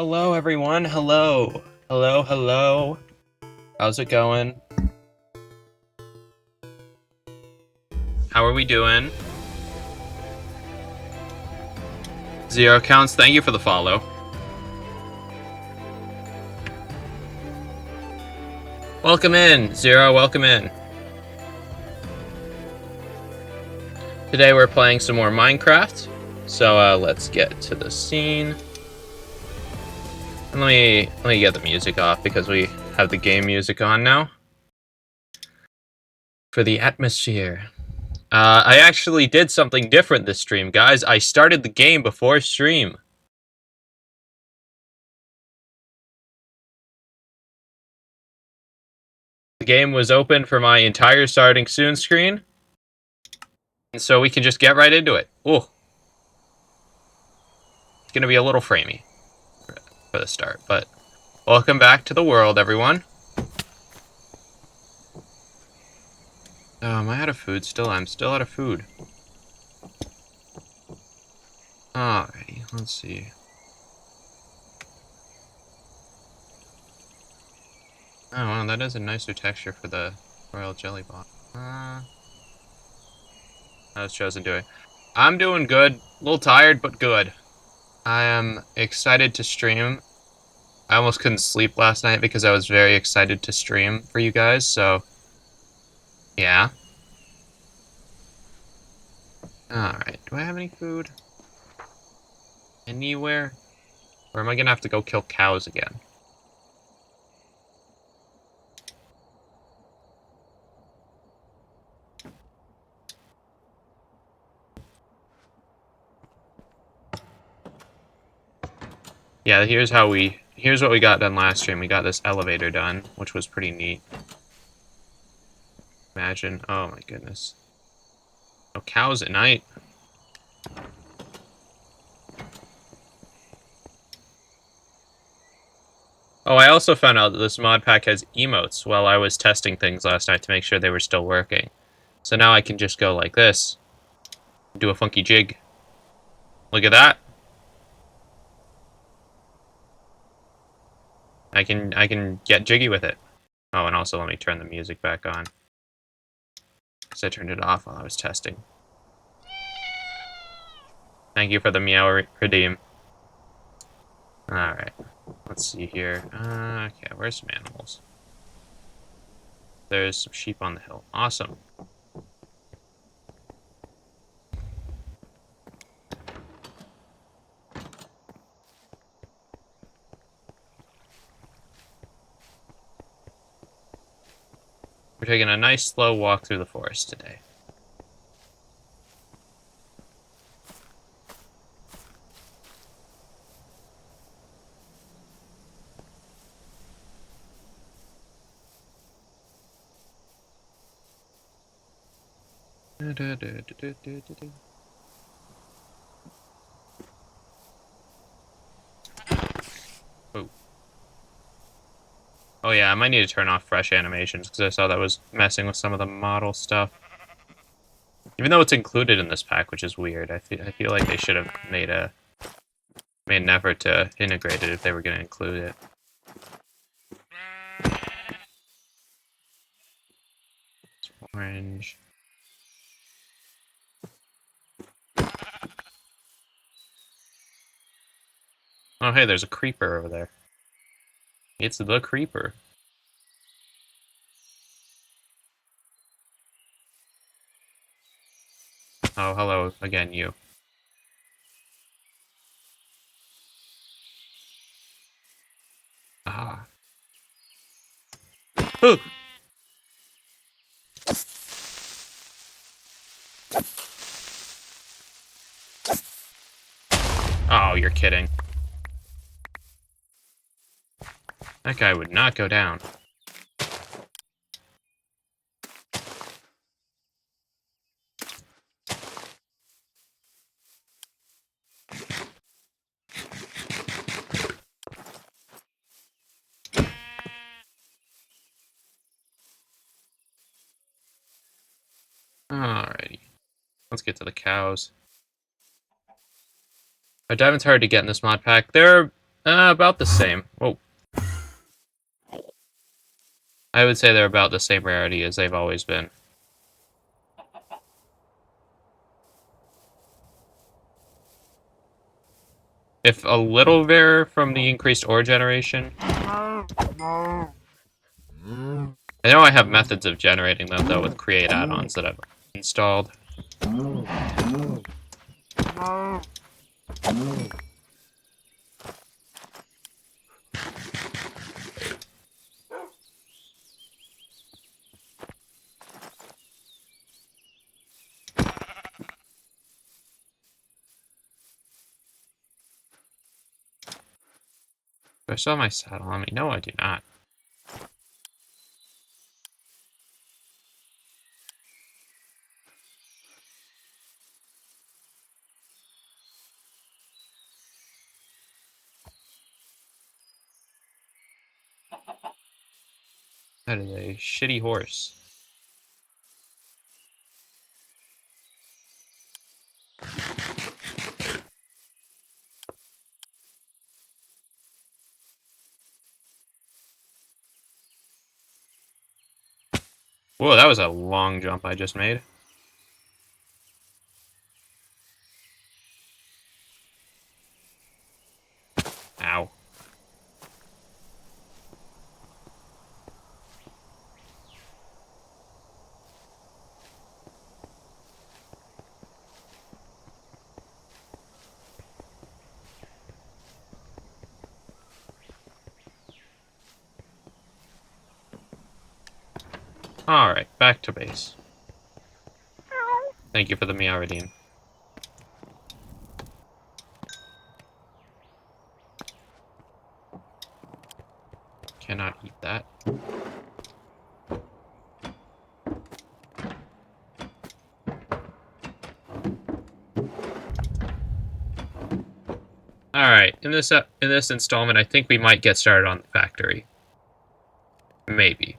Hello, everyone. Hello. Hello, hello. How's it going? How are we doing? Zero counts, thank you for the follow. Welcome in, Zero, welcome in. Today we're playing some more Minecraft, so let's get to the scene. And let me get the music off because we have the game music on now. For the atmosphere. I actually did something different this stream, guys. I started the game before stream. The game was open for my entire starting soon screen. And so we can just get right into it. Ooh. It's going to be a little framey for the start, but welcome back to the world, everyone. Am I out of food still? I'm still out of food. Alrighty, let's see. Oh, wow, that is a nicer texture for the royal jelly bomb. How's Chosen doing? I'm doing good. A little tired, but good. I am excited to stream. I almost couldn't sleep last night because I was very excited to stream for you guys, so yeah. Alright, do I have any food? Anywhere? Or am I gonna have to go kill cows again? Yeah, here's what we got done last stream. We got this elevator done, which was pretty neat. Imagine, oh my goodness. No cows at night. Oh, I also found out that this mod pack has emotes while I was testing things last night to make sure they were still working. So now I can just go like this. Do a funky jig. Look at that. I can get jiggy with it. Oh, and also let me turn the music back on. Because I turned it off while I was testing. Thank you for the meow redeem. Alright. Let's see here. Okay, where's some animals? There's some sheep on the hill. Awesome. We're taking a nice slow walk through the forest today. Oh. Oh yeah, I might need to turn off fresh animations because I saw that was messing with some of the model stuff. Even though it's included in this pack, which is weird. I feel like they should have made an effort to integrate it if they were going to include it. Orange. Oh hey, there's a creeper over there. It's the creeper. Oh, hello again, you. Ah. Ooh. Oh, you're kidding. That guy would not go down. Alrighty. Let's get to the cows. Diamond's hard to get in this mod pack. They're About the same. Whoa. I would say they're about the same rarity as they've always been. If a little rare from the increased ore generation. I know I have methods of generating them, though, with create add-ons that I've installed. Do I still have my saddle on me? No, I do not. That is a shitty horse. Whoa, that was a long jump I just made. Ow. Alright, back to base. Thank you for the Meowredine. Cannot eat that. Alright, in this installment, I think we might get started on the factory. Maybe.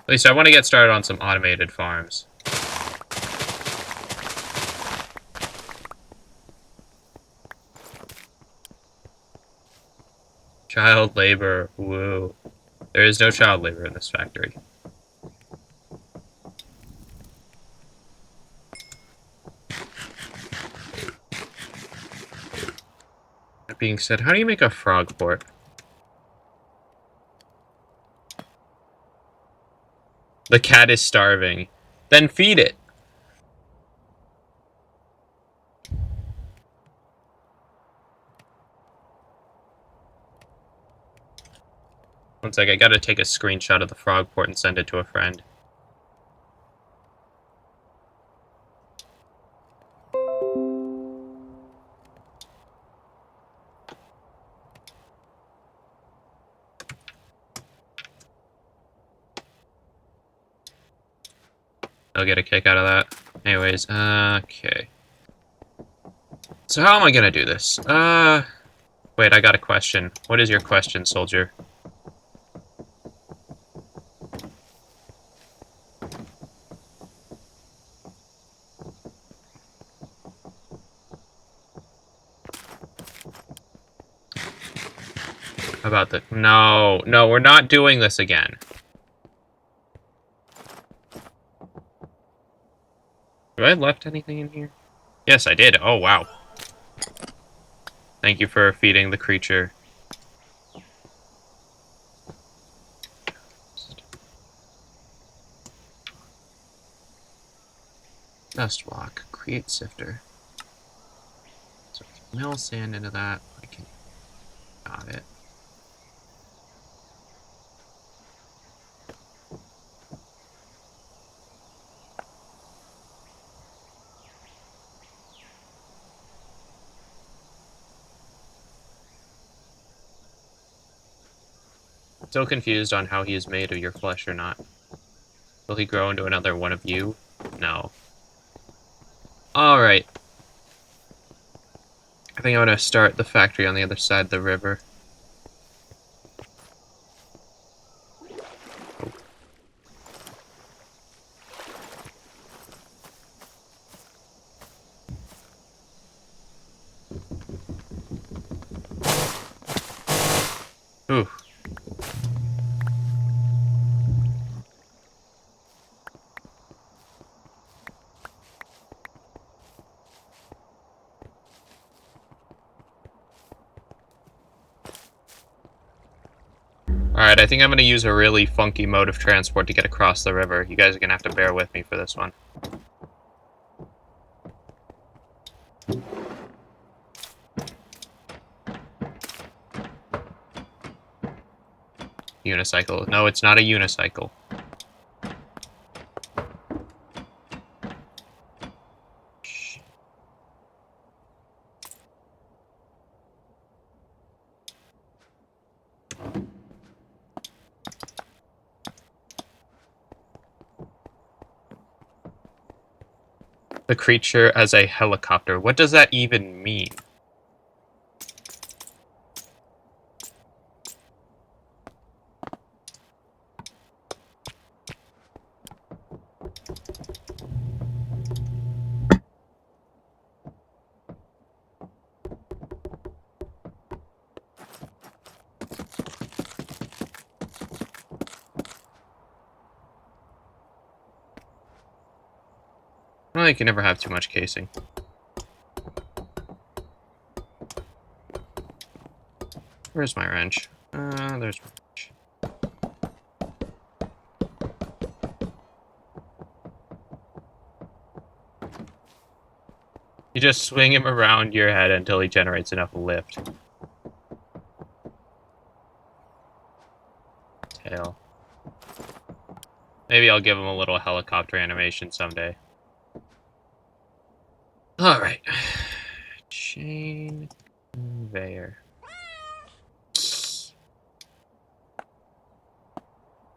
At least I want to get started on some automated farms. Child labor, woo. There is no child labor in this factory. That being said, how do you make a frogport? The cat is starving. Then feed it. One sec, I gotta take a screenshot of the frogport and send it to a friend. I'll get a kick out of that. Anyways, okay. So how am I gonna do this? Wait, I got a question. What is your question, soldier? About the... No, we're not doing this again. Do I left anything in here? Yes, I did. Oh, wow. Thank you for feeding the creature. Dust block. Create sifter. So I can mill sand into that. I can... Got it. Still confused on how he is made of your flesh or not. Will he grow into another one of you? No. Alright. I think I'm gonna start the factory on the other side of the river. Alright, I think I'm going to use a really funky mode of transport to get across the river. You guys are going to have to bear with me for this one. Unicycle. No, it's not a unicycle. The creature as a helicopter. What does that even mean? Well, you can never have too much casing. Where's my wrench? There's my wrench. You just swing him around your head until he generates enough lift. Tail. Maybe I'll give him a little helicopter animation someday. Alright. Chain conveyor.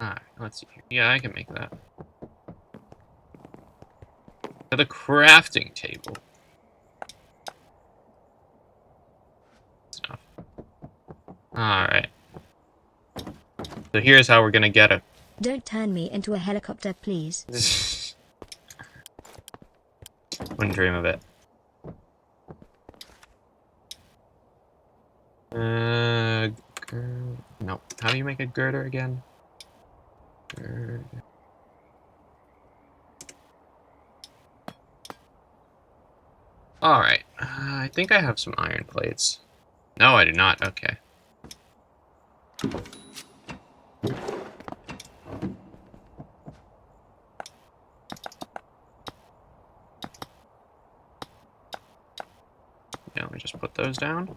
Alright, let's see here. Yeah, I can make that. To the crafting table. Stuff. Alright. So here's how we're gonna get it. Don't turn me into a helicopter, please. Wouldn't dream of it. No. How do you make a girder again? Girder. Alright. I think I have some iron plates. No, I do not. Okay. Yeah, let me just put those down.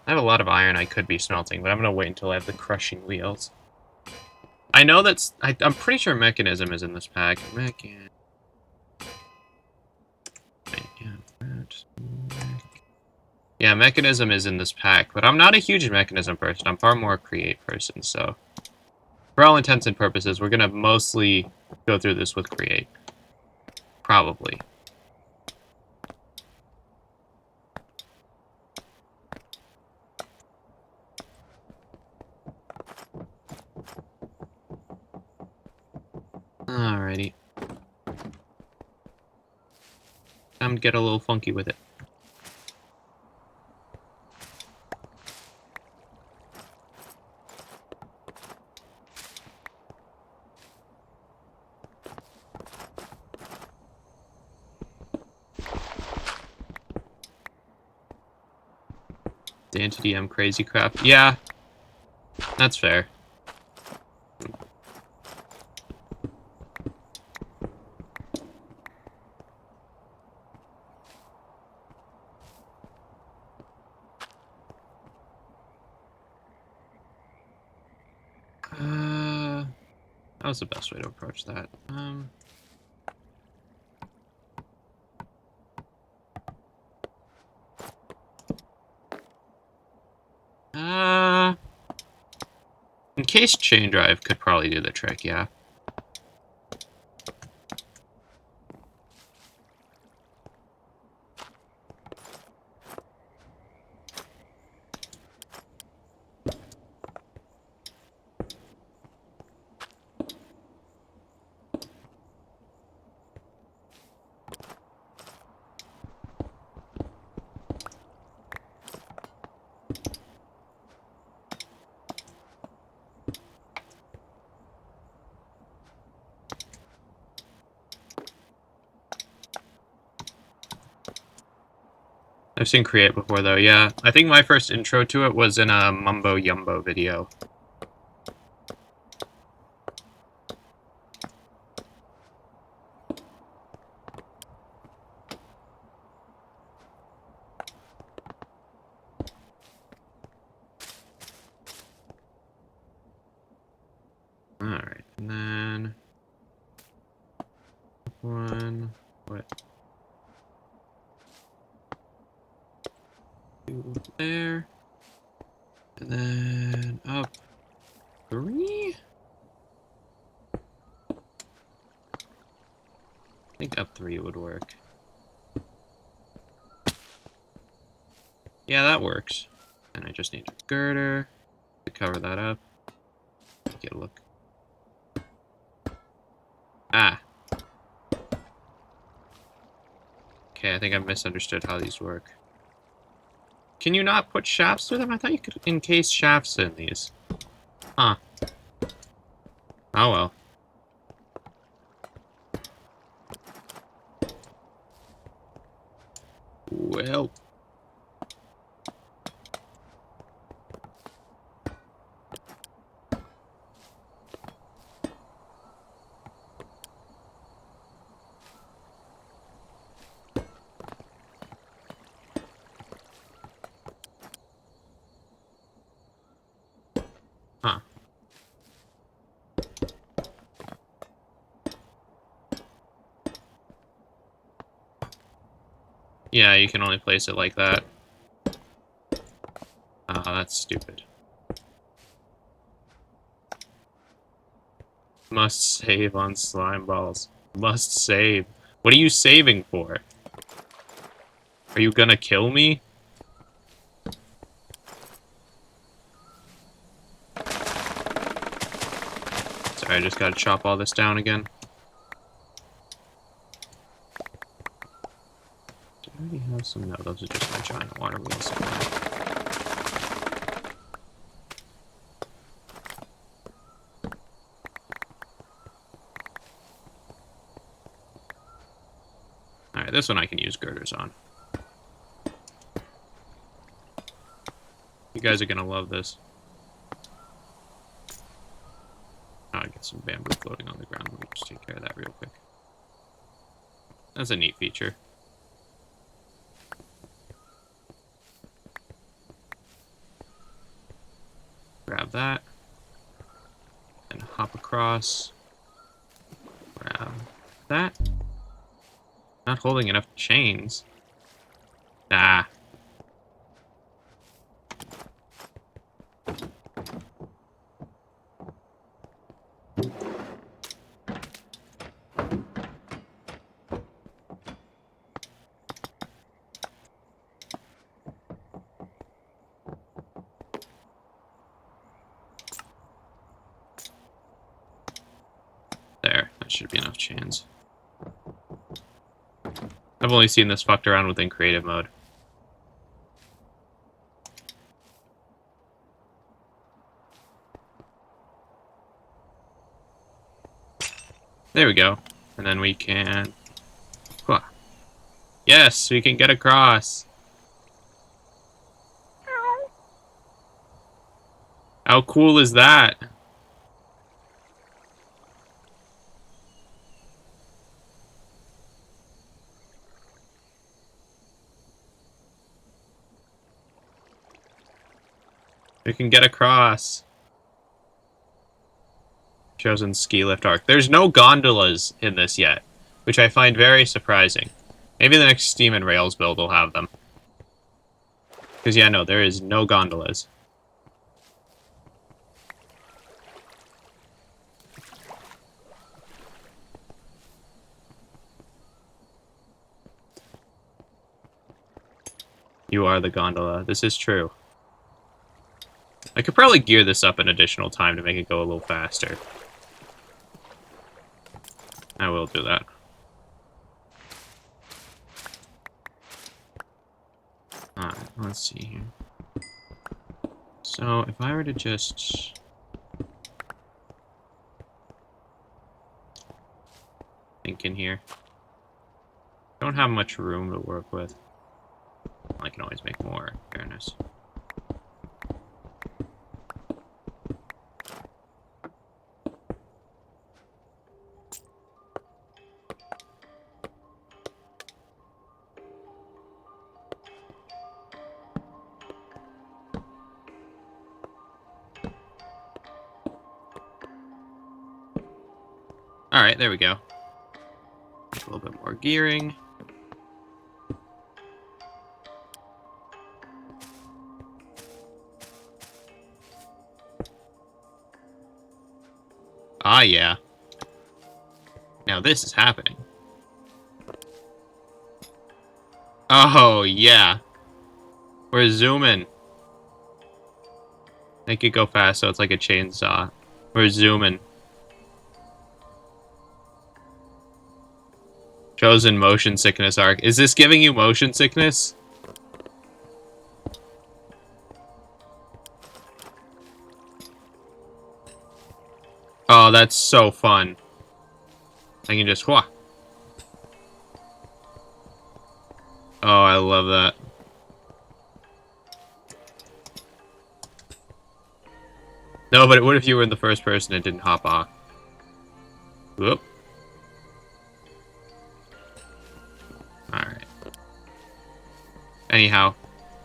I have a lot of iron I could be smelting, but I'm gonna wait until I have the crushing wheels. I know that's... I'm pretty sure mechanism is in this pack. Yeah, mechanism is in this pack, but I'm not a huge mechanism person. I'm far more a create person, so... For all intents and purposes, we're gonna mostly go through this with create. Probably. Alrighty. Time to get a little funky with it. The anti-DM crazy crap. Yeah. That's fair. That was the best way to approach that. Encased chain drive could probably do the trick, yeah. I've seen create before though, yeah. I think my first intro to it was in a Mumbo Yumbo video. one. What? Two there. And then up 3? I think up 3 would work. Yeah, that works. And I just need a girder to cover that up. Get a look. Ah. Okay, I think I misunderstood how these work. Can you not put shafts through them? I thought you could encase shafts in these. Huh. Oh well. Well. Huh. Yeah, you can only place it like that. Ah, that's stupid. Must save on slime balls. Must save. What are you saving for? Are you gonna kill me? Sorry, I just gotta chop all this down again. Do I already have some? No, those are just my giant water wheels. Alright, this one I can use girders on. You guys are gonna love this. I'll get some bamboo floating on the ground. Let me just take care of that real quick. That's a neat feature. Grab that. And hop across. Grab that. Not holding enough chains. Ah. There, that should be enough chains. I've only seen this fucked around within creative mode. There we go. And then we can... Yes, we can get across. How cool is that? We can get across. Chosen ski lift arc. There's no gondolas in this yet, which I find very surprising. Maybe the next Steam and Rails build will have them. Because, yeah, no, there is no gondolas. You are the gondola. This is true. I could probably gear this up an additional time to make it go a little faster. I will do that. Alright, let's see here. So, if I were to just... think in here. Don't have much room to work with. I can always make more, in fairness. Alright, there we go. A little bit more gearing. Ah, yeah. Now this is happening. Oh, yeah. We're zooming. Make it go fast so it's like a chainsaw. We're zooming. Chosen motion sickness arc. Is this giving you motion sickness? Oh, that's so fun. I can just whoosh. Oh, I love that. No, but what if you were in the first person and didn't hop off? Whoop. Alright. Anyhow,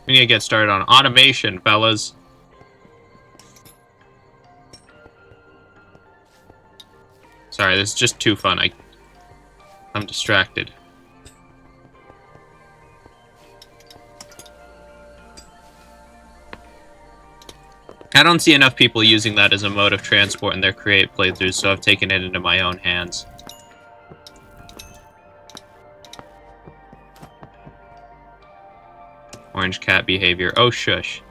we need to get started on automation, fellas. Sorry, this is just too fun. I'm distracted. I don't see enough people using that as a mode of transport in their create playthroughs, so I've taken it into my own hands. Orange cat behavior. Oh, shush.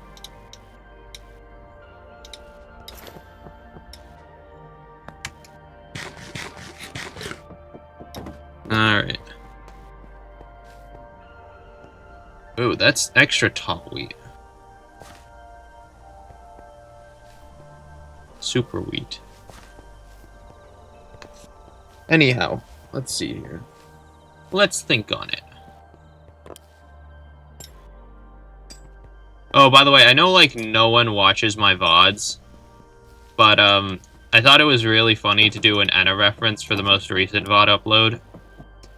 Alright. Ooh, that's extra tall wheat. Super wheat. Anyhow, let's see here. Let's think on it. Oh, by the way, I know, like, no one watches my VODs, but, I thought it was really funny to do an Enna reference for the most recent VOD upload.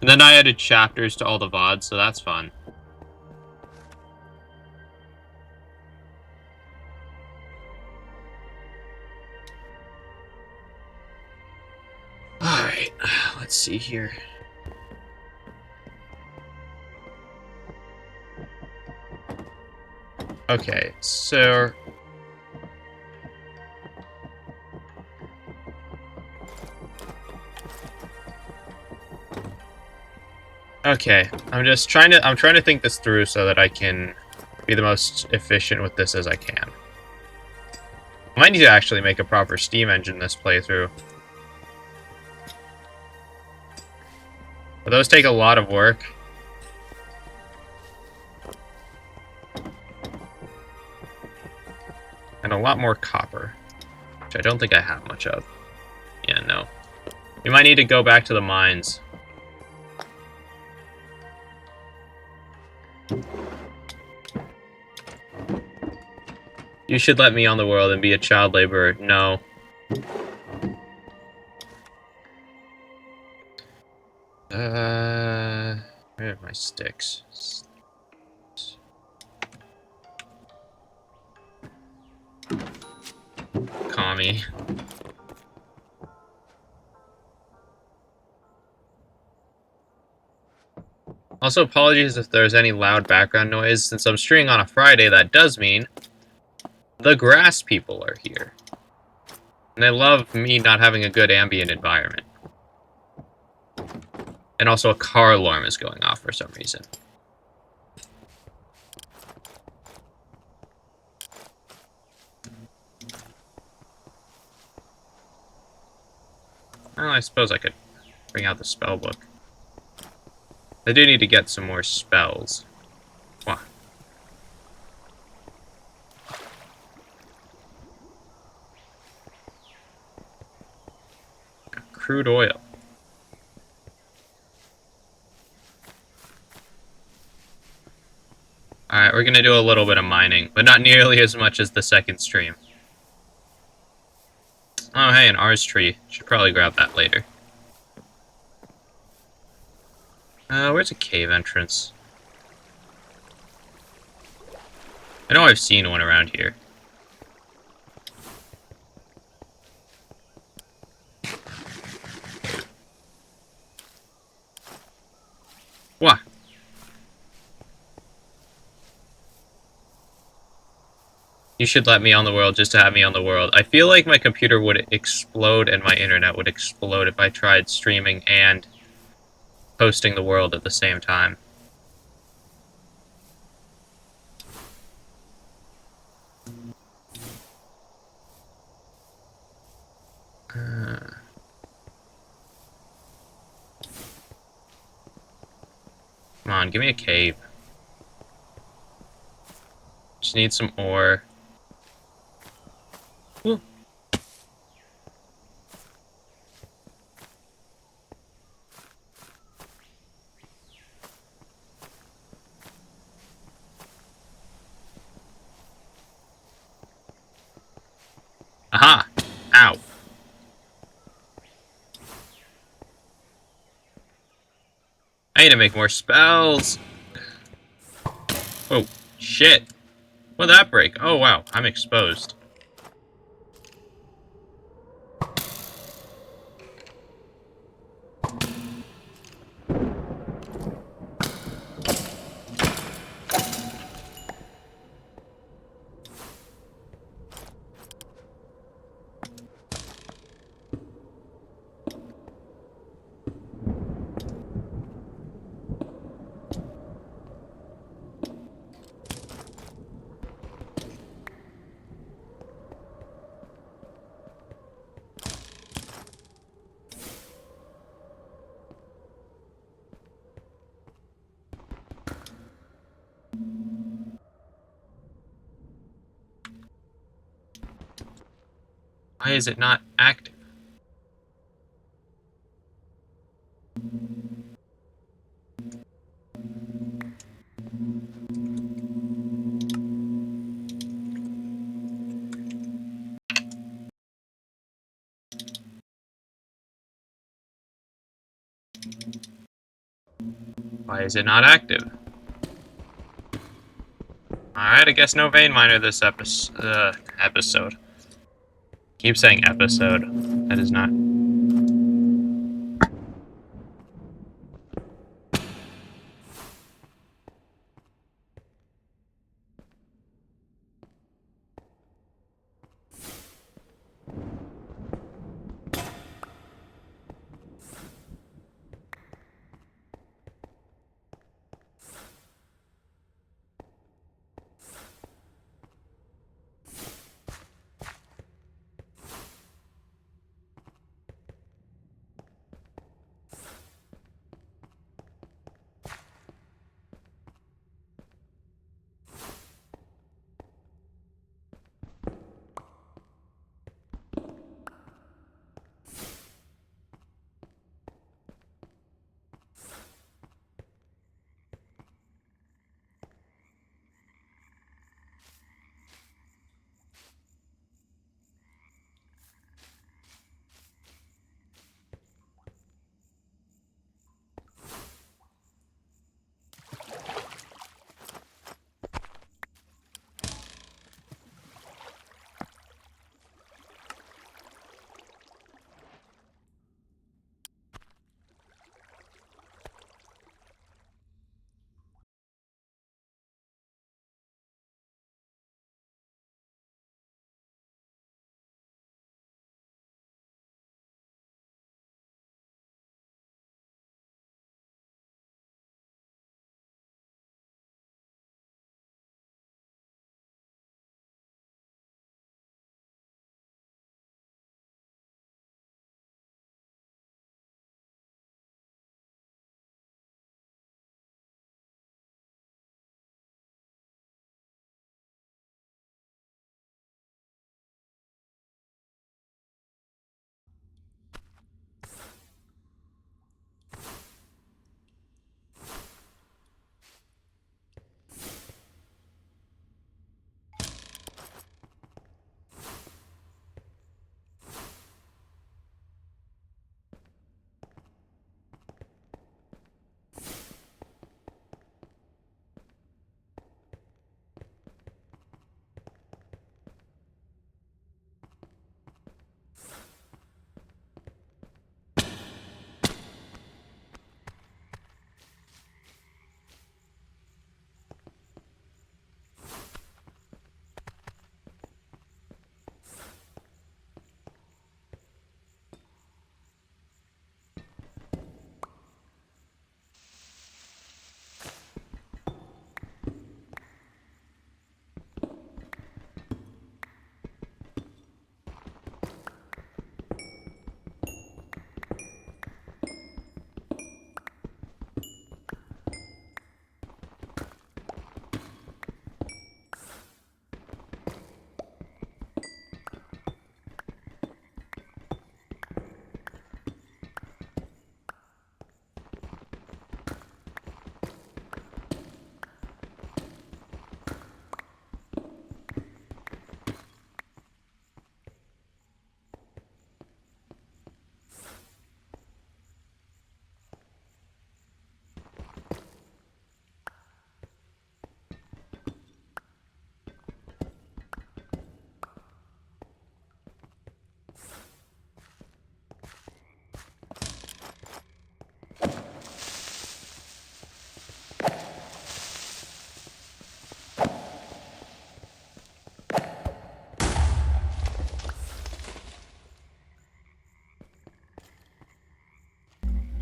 And then I added chapters to all the VODs, so that's fun. Alright, let's see here. Okay, so... Okay, I'm trying to think this through so that I can be the most efficient with this as I can. I might need to actually make a proper Steam engine this playthrough. But those take a lot of work. And a lot more copper, which I don't think I have much of. Yeah, no. We might need to go back to the mines. You should let me on the world and be a child laborer. No. Where are my sticks? Commie. Also, apologies if there's any loud background noise. Since I'm streaming on a Friday, that does mean the grass people are here. And they love me not having a good ambient environment. And also a car alarm is going off for some reason. Well, I suppose I could bring out the spell book. I do need to get some more spells. Wow. Crude oil. Alright, we're gonna do a little bit of mining, but not nearly as much as the second stream. Oh, hey, an Ars tree. Should probably grab that later. Where's a cave entrance? I know I've seen one around here. You should let me on the world just to have me on the world. I feel like my computer would explode and my internet would explode if I tried streaming and hosting the world at the same time. Come on, give me a cave. Just need some ore. Ooh. Aha! Ow. I need to make more spells. Oh, shit. What'd that break? Oh, wow. I'm exposed. Why is it not active? Why is it not active? Alright, I guess no vein miner this episode. Keep saying episode. That is not...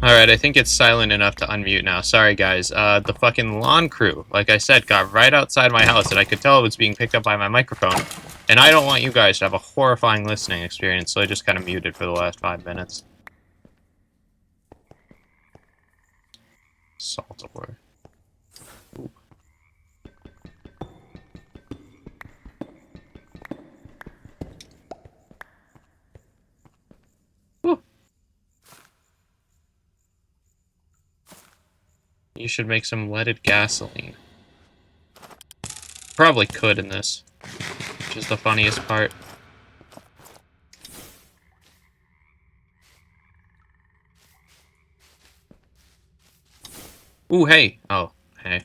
Alright, I think it's silent enough to unmute now. Sorry, guys. The fucking lawn crew, like I said, got right outside my house, and I could tell it was being picked up by my microphone. And I don't want you guys to have a horrifying listening experience, so I just kind of muted for the last 5 minutes. Salt ore. Ooh. Ooh. You should make some leaded gasoline. Probably could in this, which is the funniest part. Ooh, hey! Oh, hey.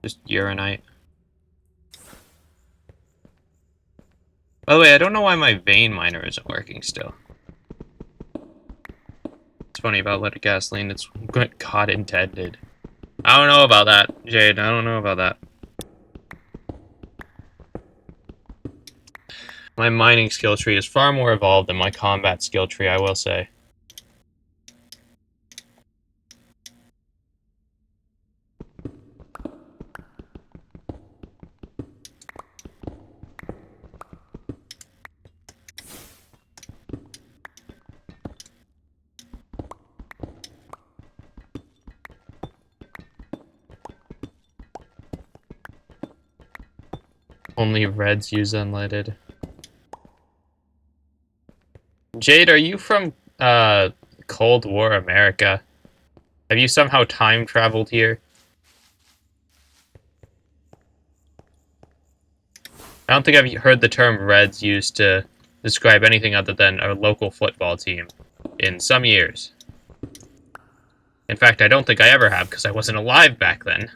Just urinite. By the way, I don't know why my vein miner isn't working still. It's funny about leaded gasoline, it's what God intended. I don't know about that, Jade. I don't know about that. My mining skill tree is far more evolved than my combat skill tree, I will say. Only reds use unleaded. Jade, are you from, Cold War America? Have you somehow time traveled here? I don't think I've heard the term Reds used to describe anything other than a local football team in some years. In fact, I don't think I ever have, because I wasn't alive back then.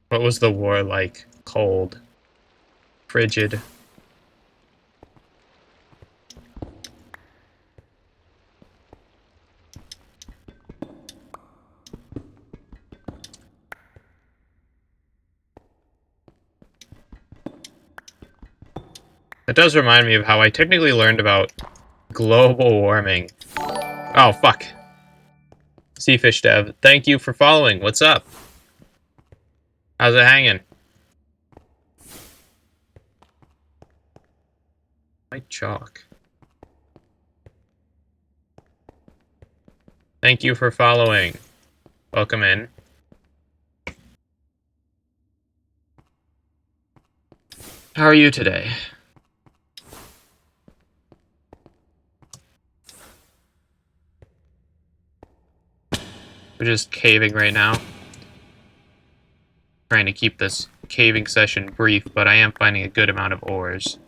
What was the war like? Cold. Frigid. It does remind me of how I technically learned about global warming. Oh, fuck. Seafish Dev, thank you for following. What's up? How's it hanging? White chalk. Thank you for following. Welcome in. How are you today? We're just caving right now. Trying to keep this caving session brief, but I am finding a good amount of ores.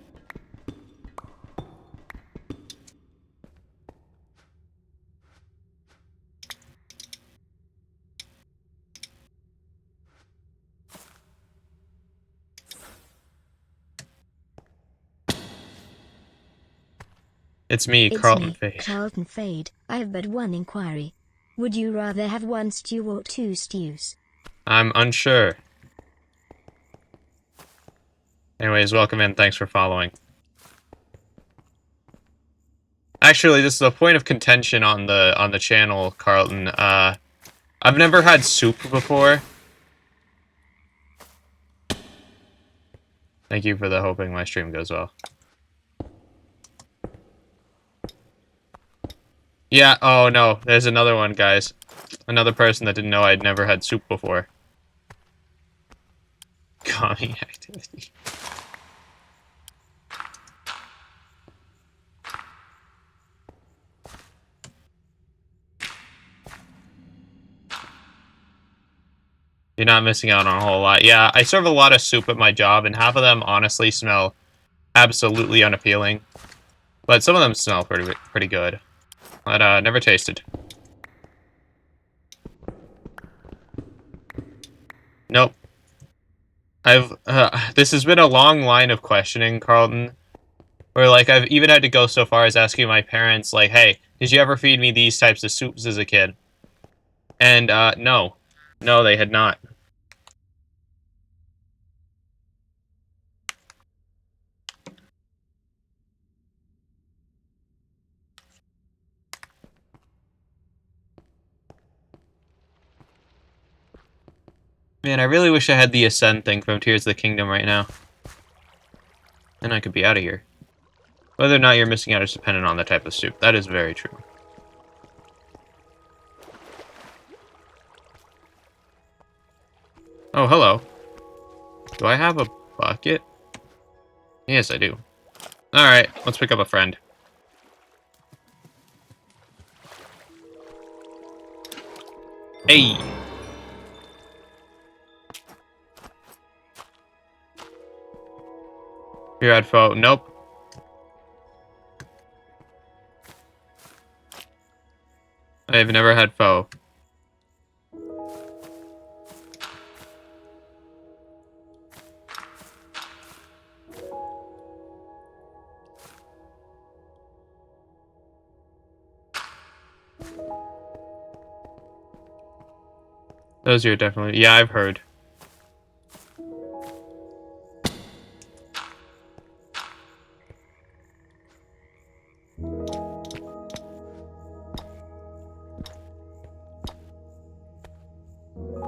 It's me, Carlton Fade. Carlton Fade. I have but one inquiry. Would you rather have one stew or two stews? I'm unsure. Anyways, welcome in. Thanks for following. Actually, this is a point of contention on the channel, Carlton. I've never had soup before. Thank you for the hoping my stream goes well. Yeah, oh no, there's another one, guys. Another person that didn't know I'd never had soup before. Commie activity. You're not missing out on a whole lot. Yeah, I serve a lot of soup at my job, and half of them honestly smell absolutely unappealing. But some of them smell pretty good. But, never tasted. Nope. This has been a long line of questioning, Carlton. Where, like, I've even had to go so far as asking my parents, like, hey, did you ever feed me these types of soups as a kid? And, no. No, they had not. Man, I really wish I had the Ascend thing from Tears of the Kingdom right now. Then I could be out of here. Whether or not you're missing out is dependent on the type of soup. That is very true. Oh, hello. Do I have a bucket? Yes, I do. Alright, let's pick up a friend. Hey! You had foe. Nope. I have never had foe. Those are definitely... Yeah, I've heard.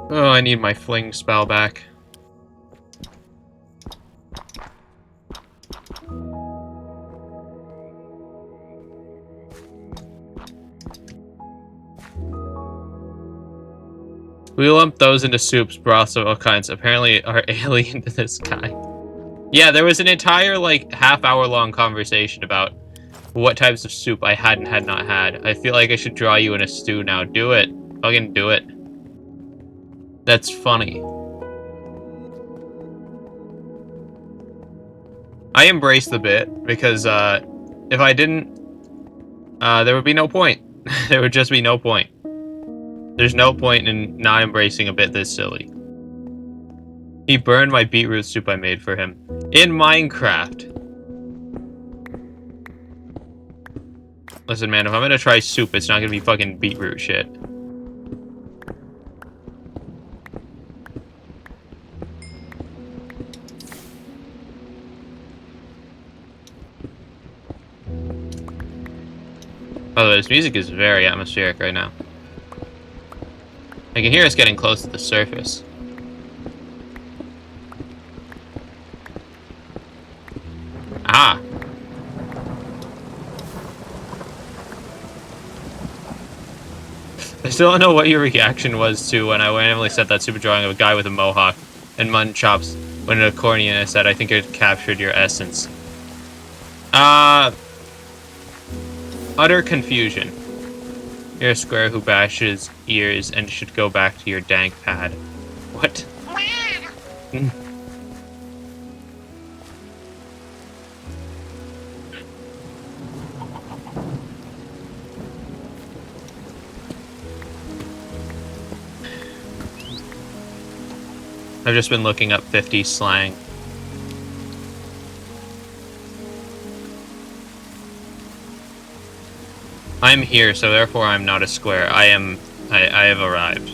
Oh, I need my fling spell back. We lump those into soups, broths of all kinds. Apparently are alien to this guy. Yeah, there was an entire, like, half-hour-long conversation about what types of soup I had and had not had. I feel like I should draw you in a stew now. Do it. Fucking do it. That's funny. I embrace the bit, because, if I didn't, there would be no point. There would just be no point. There's no point in not embracing a bit this silly. He burned my beetroot soup I made for him. In Minecraft. Listen, man, if I'm gonna try soup, it's not gonna be fucking beetroot shit. By the way, this music is very atmospheric right now. I can hear us getting close to the surface. Ah! I still don't know what your reaction was to when I randomly set that super drawing of a guy with a mohawk and mutton chops when an accordion said, I think it captured your essence. Utter confusion. You're a square who bashes ears and should go back to your dank pad. What? I've just been looking up 50s slang. I'm here, so therefore I'm not a square. I have arrived.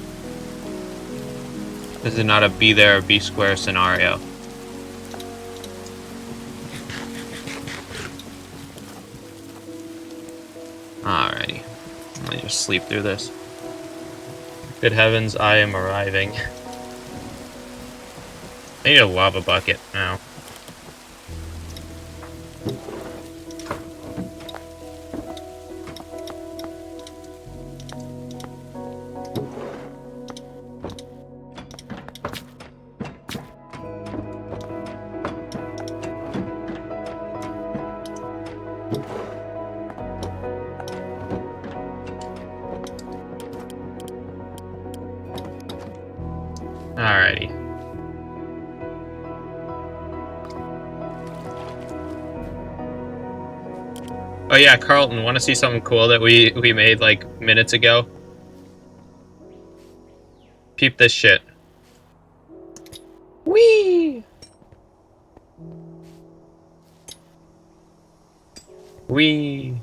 This is not a be there or be square scenario. Alrighty. Let me just sleep through this. Good heavens, I am arriving. I need a lava bucket now. Oh yeah, Carlton, want to see something cool that we made like minutes ago? Peep this shit. Whee! Whee!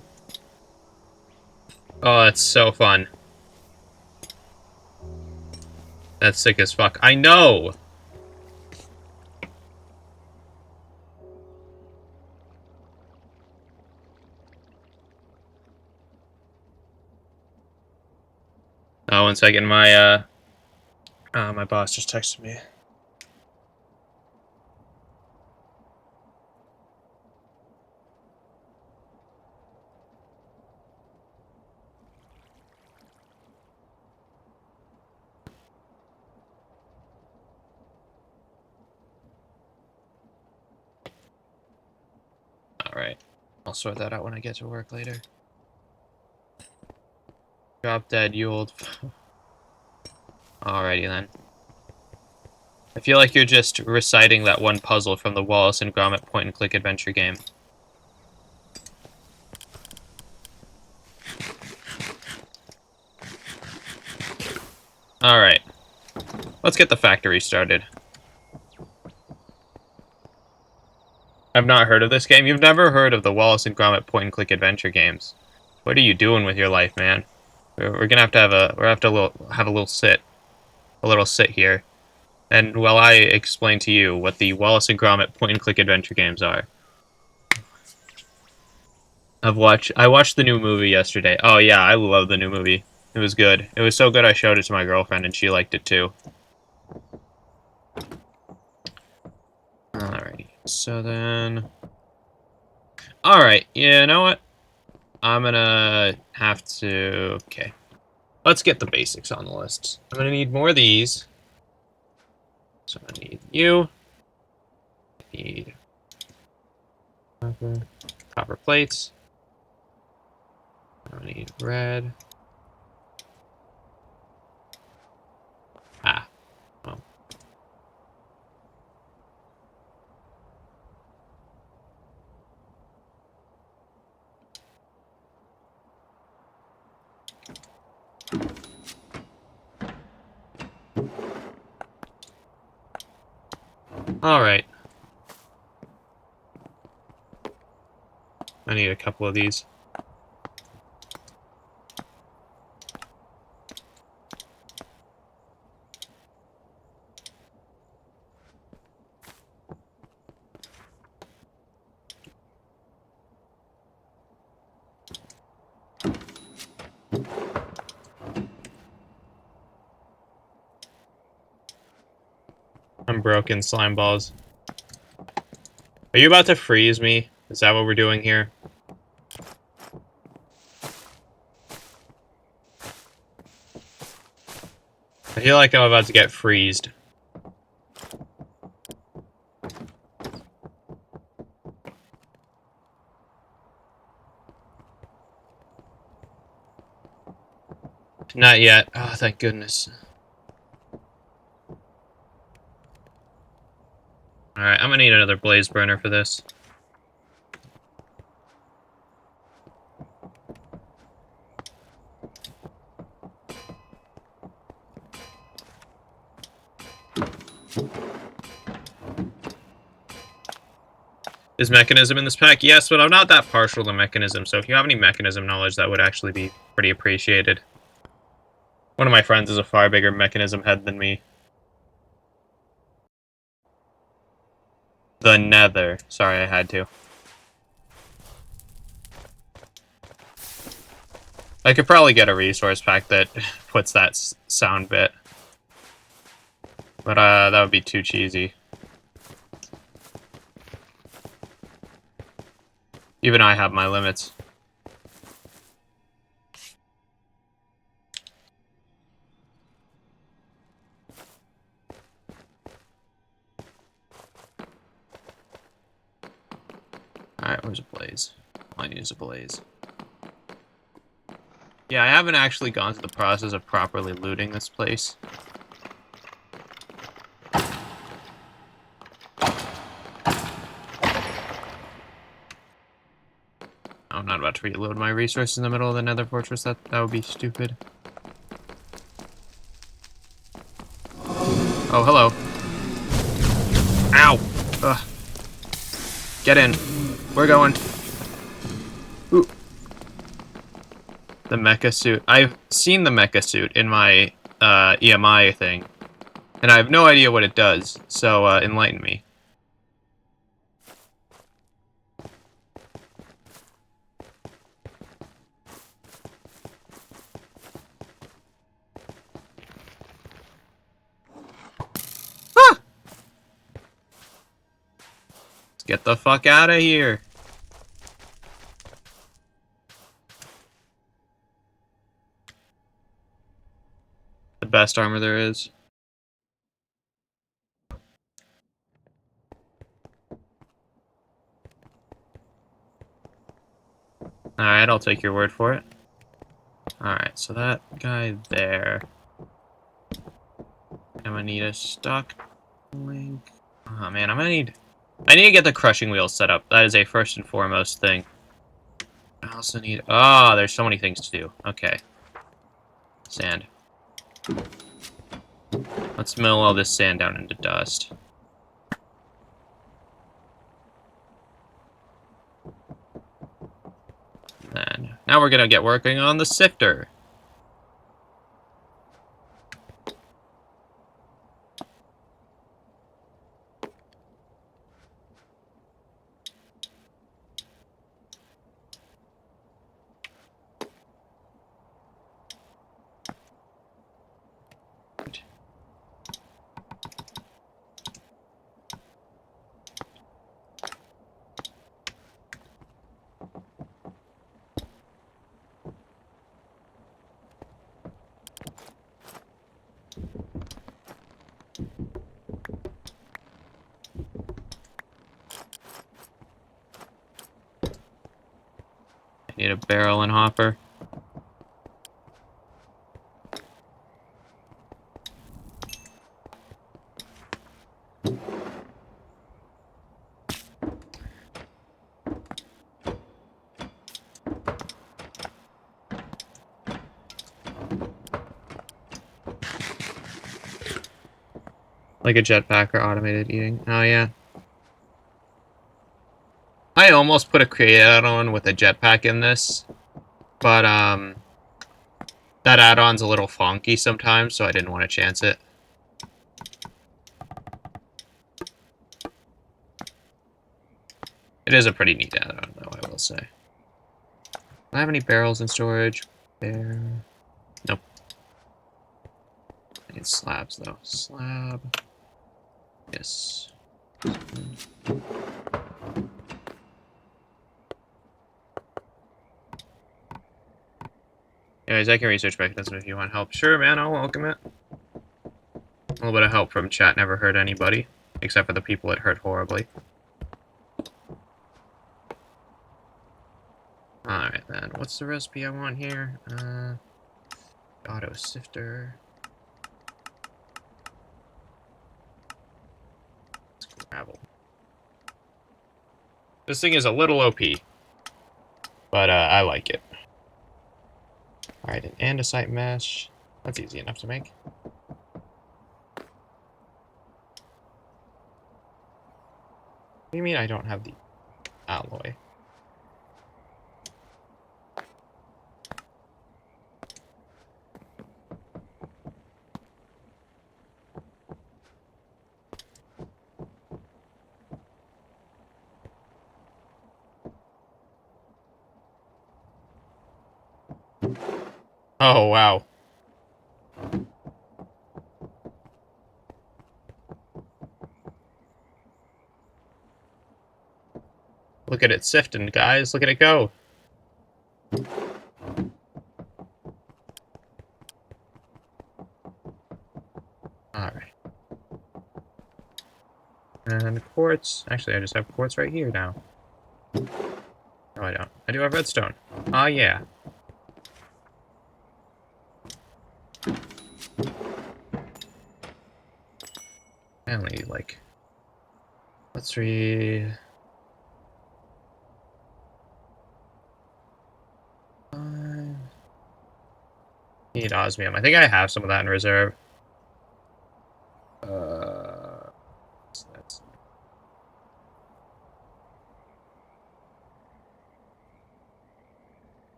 Oh, it's so fun. That's sick as fuck. I know! Oh, 1 second, my boss just texted me. Alright. I'll sort that out when I get to work later. Drop dead, you old... Alrighty then. I feel like you're just reciting that one puzzle from the Wallace and Gromit point-and-click adventure game. Alright. Let's get the factory started. I've not heard of this game. You've never heard of the Wallace and Gromit point-and-click adventure games. What are you doing with your life, man? We're gonna have to have a little sit here. And while I explain to you what the Wallace and Gromit point-and-click adventure games are. I watched the new movie yesterday. Oh yeah, I love the new movie. It was good. It was so good I showed it to my girlfriend and she liked it too. Alrighty. So then... Alright, you know what? I'm gonna have to... Okay. Let's get the basics on the list. I'm gonna need more of these. So I need you. I need copper plates. I need red. Ah. Oh. Alright. I need a couple of these. I'm broken, slime balls. Are you about to freeze me? Is that what we're doing here? I feel like I'm about to get freezed. Not yet. Oh, thank goodness. Alright, I'm gonna need another blaze burner for this. Is mechanism in this pack? Yes, but I'm not that partial to mechanism, so if you have any mechanism knowledge, that would actually be pretty appreciated. One of my friends is a far bigger mechanism head than me. The Nether. Sorry, I had to. I could probably get a resource pack that puts that sound bit. But that would be too cheesy. Even I have my limits. Alright, where's a blaze? I use a blaze. Yeah, I haven't actually gone through the process of properly looting this place. I'm not about to reload my resources in the middle of the nether fortress. That would be stupid. Oh, hello. Ow! Ugh. Get in. We're going. Ooh. The mecha suit. I've seen the mecha suit in my EMI thing, and I have no idea what it does, so enlighten me. Ah! Let's get the fuck out of here. The best armor there is. Alright, I'll take your word for it. Alright, so that guy there. I'm gonna need a stock link. Oh man, I need to get the crushing wheels set up. That is a first and foremost thing. I also need... Oh, there's so many things to do. Okay. Sand. Let's mill all this sand down into dust. Then, now we're gonna get working on the sifter. I need a barrel and hopper. Like a jetpack or automated eating. Oh, yeah. I almost put a create add-on with a jetpack in this, but, that add-on's a little funky sometimes, so I didn't want to chance it. It is a pretty neat add-on, though, I will say. Do I have any barrels in storage? There. Nope. I need slabs, though. Slab. Yes. Anyways, I can research mechanism if you want help. Sure, man, I'll welcome it. A little bit of help from chat never hurt anybody, except for the people it hurt horribly. Alright, then. What's the recipe I want here? Auto sifter. Gravel. This thing is a little OP, but I like it. Alright, an andesite mesh. That's easy enough to make. What do you mean I don't have the alloy? Oh, wow. Look at it sifting, guys. Look at it go. Alright. And quartz. Actually, I just have quartz right here now. No, I don't. I do have redstone. Ah, yeah. I only need, like... Let's read... Need osmium. I think I have some of that in reserve. That's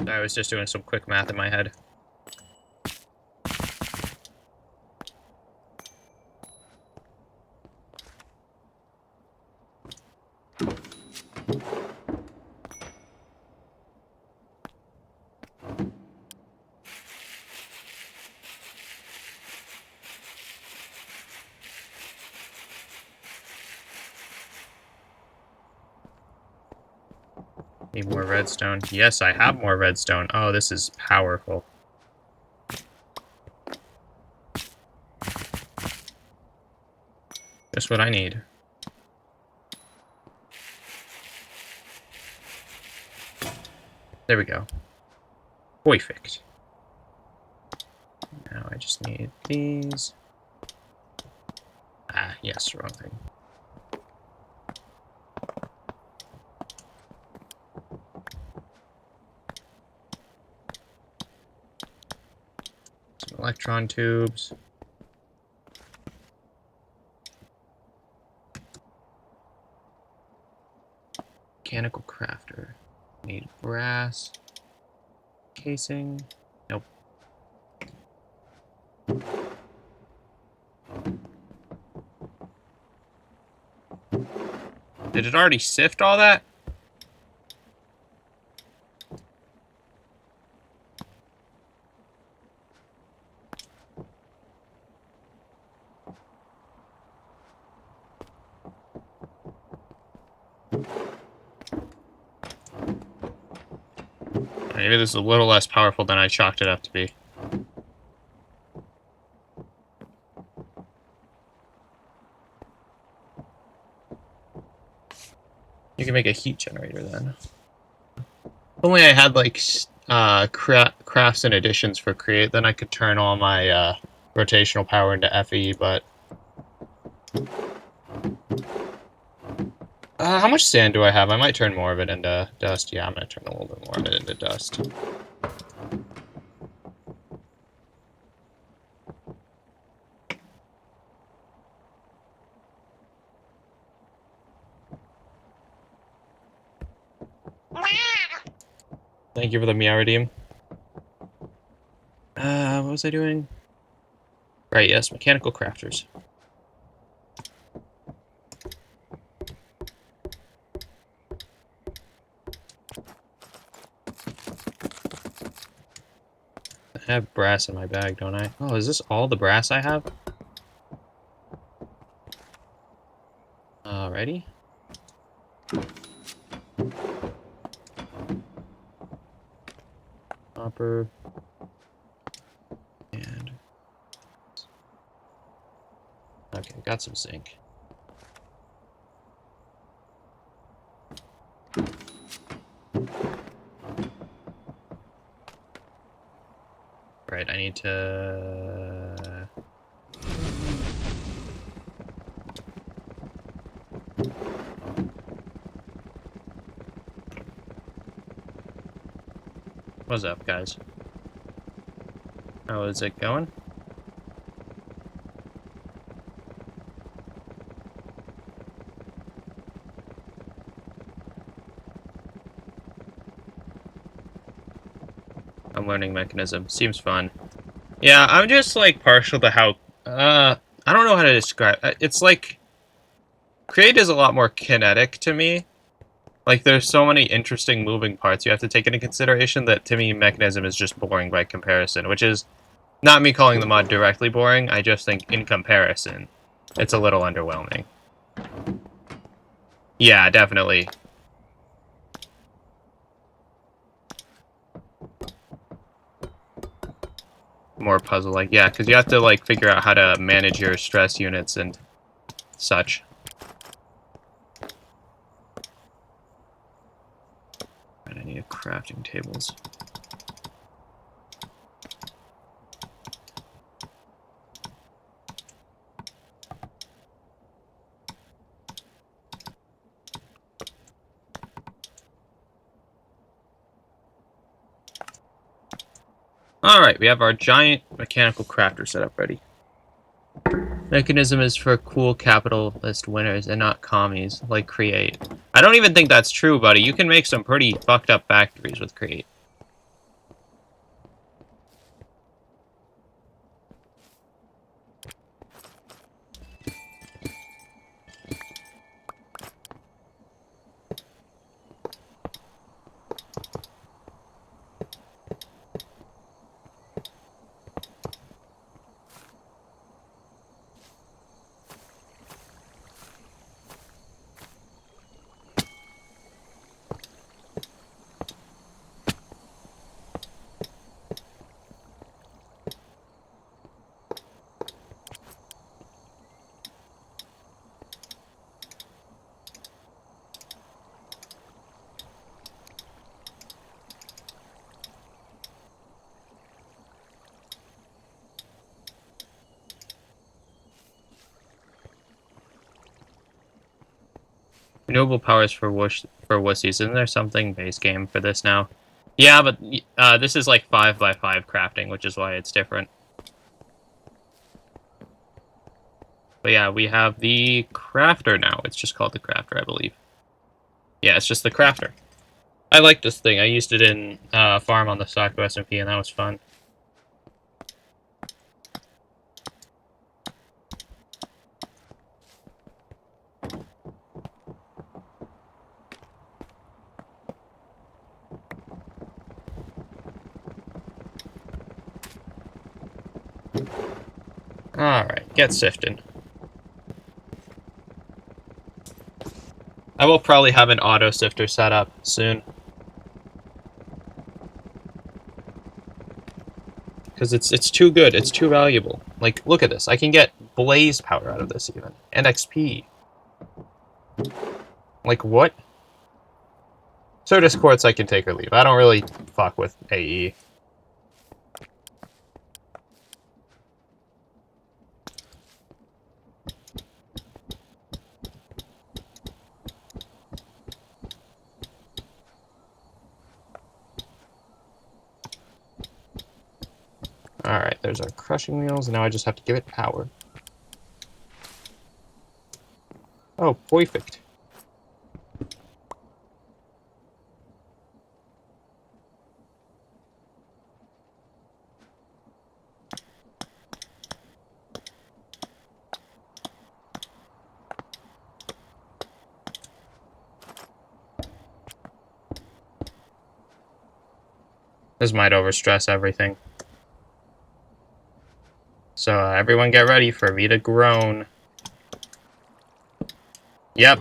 I was just doing some quick math in my head. Need more redstone. Yes, I have more redstone. Oh, this is powerful. Just what I need. There we go. Perfect. Now I just need these. Ah, yes, wrong thing. Some electron tubes. Mechanical crafter. Need brass. Casing. Nope. Did it already sift all that? Maybe this is a little less powerful than I chalked it up to be. You can make a heat generator then. If only I had like crafts and additions for create, then I could turn all my rotational power into FE, but how much sand do I have? I might turn more of it into dust. Yeah, I'm gonna turn a little bit more of it into dust. Thank you for the meow redeem. What was I doing? Right, yes, mechanical crafters. I have brass in my bag, don't I? Oh, is this all the brass I have? Alrighty. Copper. And... okay, got some zinc. Right, I need to... what's up, guys? How is it going? I'm learning mechanism. Seems fun. Yeah, I'm just like partial to how I don't know how to describe it's like Create is a lot more kinetic to me. Like there's so many interesting moving parts you have to take into consideration that to me mechanism is just boring by comparison, which is not me calling the mod directly boring, I just think in comparison it's a little underwhelming. Yeah, definitely. More puzzle-like. Yeah, because you have to like figure out how to manage your stress units and such. Right, I need crafting tables. Alright, we have our giant mechanical crafter setup ready. Mechanism is for cool capitalist winners and not commies, like Create. I don't even think that's true, buddy. You can make some pretty fucked up factories with Create. Renewable powers for wussies. Isn't there something base game for this now? Yeah, but this is like 5x5 crafting, which is why it's different. But yeah, we have the crafter now. It's just called the crafter, I believe. Yeah, it's just the crafter. I like this thing. I used it in farm on the Stock SMP, and that was fun. Alright, get sifting. I will probably have an auto sifter set up soon. Because it's too good, it's too valuable. Like, look at this. I can get blaze powder out of this even. And XP. Like, what? Certus quartz I can take or leave. I don't really fuck with AE. Alright, there's our crushing wheels, and now I just have to give it power. Oh, perfect. This might overstress everything. So everyone get ready for me to groan. Yep.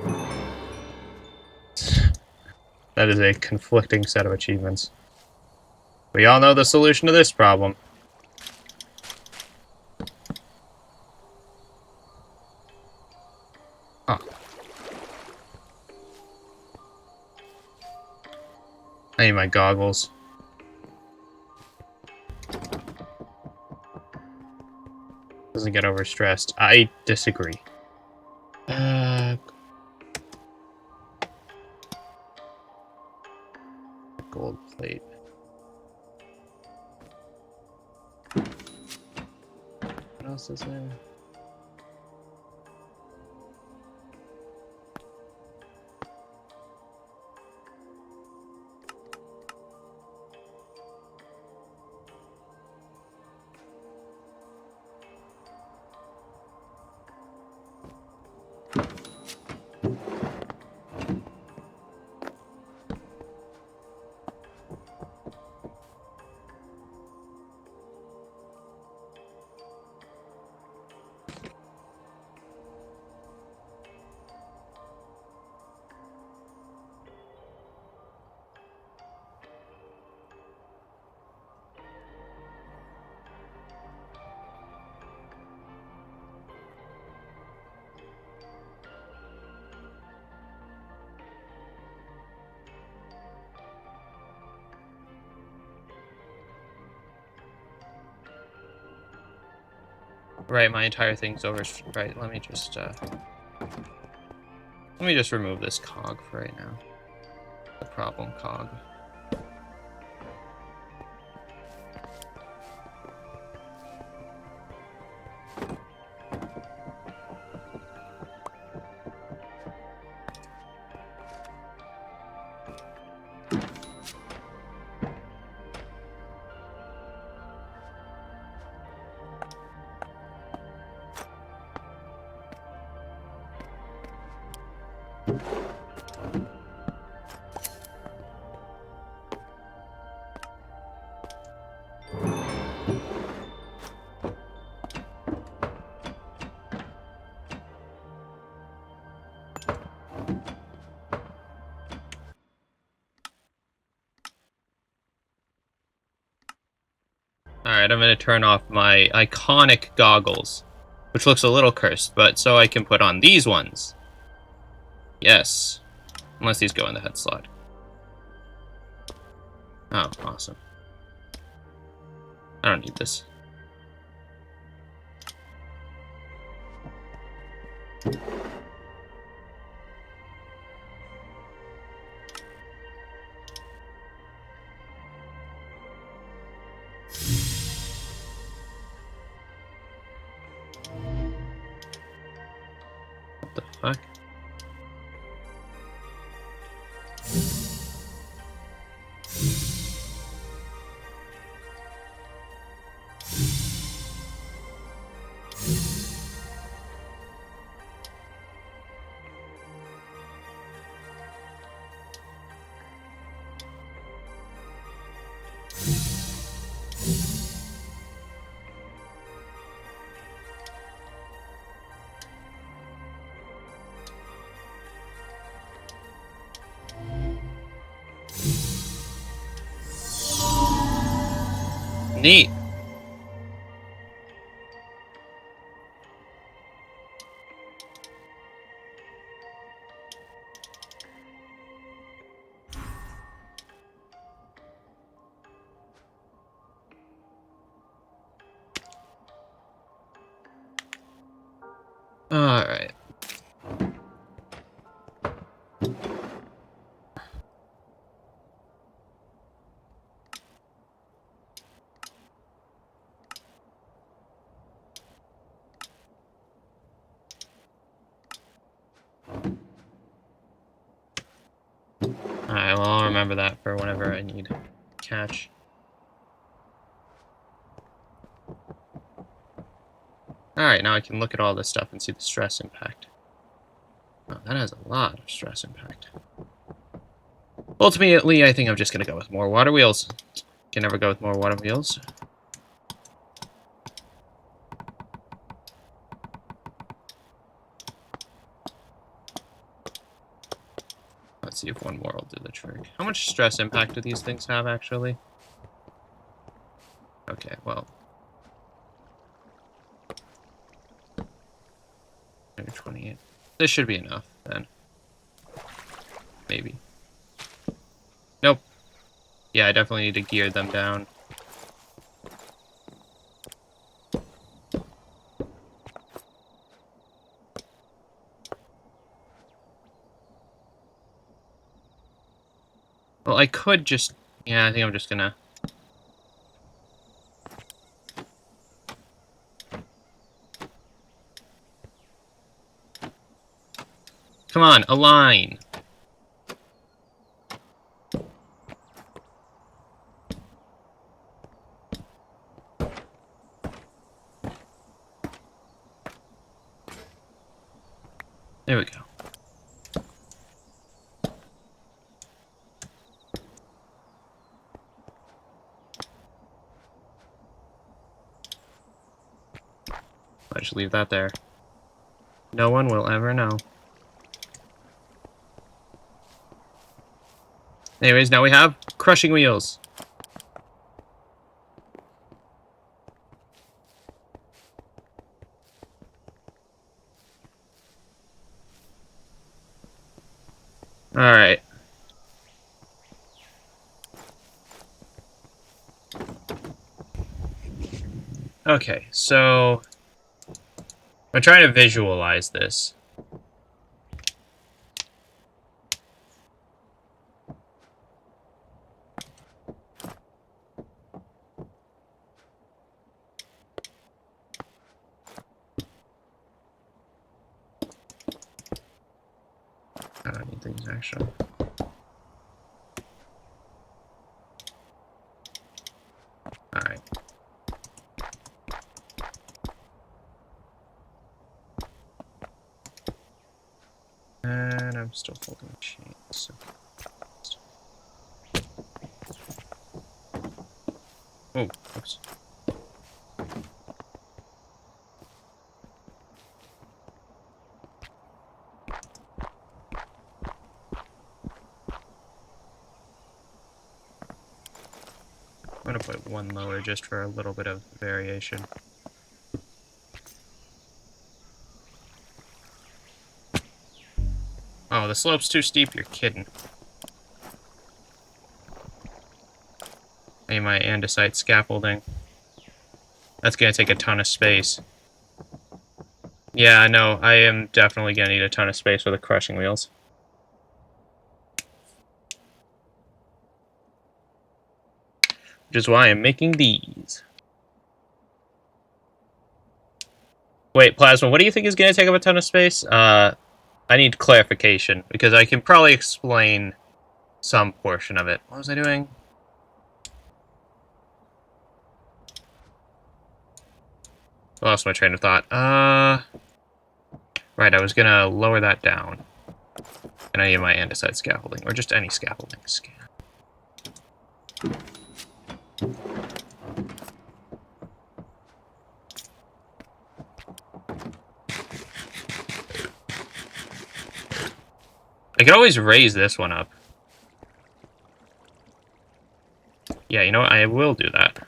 That is a conflicting set of achievements. We all know the solution to this problem. Huh. I need my goggles. Doesn't get overstressed. I disagree. Gold plate. What else is there? Right, my entire thing's over. Right, let me just remove this cog for right now. The problem cog. Alright, I'm gonna turn off my iconic goggles, which looks a little cursed, but so I can put on these ones. Yes. Unless these go in the head slot. Oh, awesome. I don't need this. What the fuck? Neat. Alright. Alright, well, I'll remember that for whenever I need catch. Alright, now I can look at all this stuff and see the stress impact. Oh, that has a lot of stress impact. Ultimately, I think I'm just gonna go with more water wheels. Can never go with more water wheels. Let's see if one more will do the trick. How much stress impact do these things have, actually? Okay, well. Maybe 28. This should be enough, then. Maybe. Nope. Yeah, I definitely need to gear them down. Well, I could just... Yeah, I think I'm just gonna... Come on, align! There we go. I just leave that there. No one will ever know. Anyways, now we have crushing wheels. Alright. Okay, so... I'm trying to visualize this. I don't need things, actually. Alright. And I'm still holding chains. So. Oh, oops. I'm gonna put one lower just for a little bit of variation. Oh, the slope's too steep, you're kidding. I need my andesite scaffolding. That's gonna take a ton of space. Yeah, I know. I am definitely gonna need a ton of space for the crushing wheels. Which is why I'm making these. Wait, Plasma, what do you think is gonna take up a ton of space? I need clarification, because I can probably explain some portion of it. What was I doing? I lost my train of thought. Right, I was gonna lower that down. And I need my andesite scaffolding, or just any scaffolding. I could always raise this one up. Yeah, you know what? I will do that.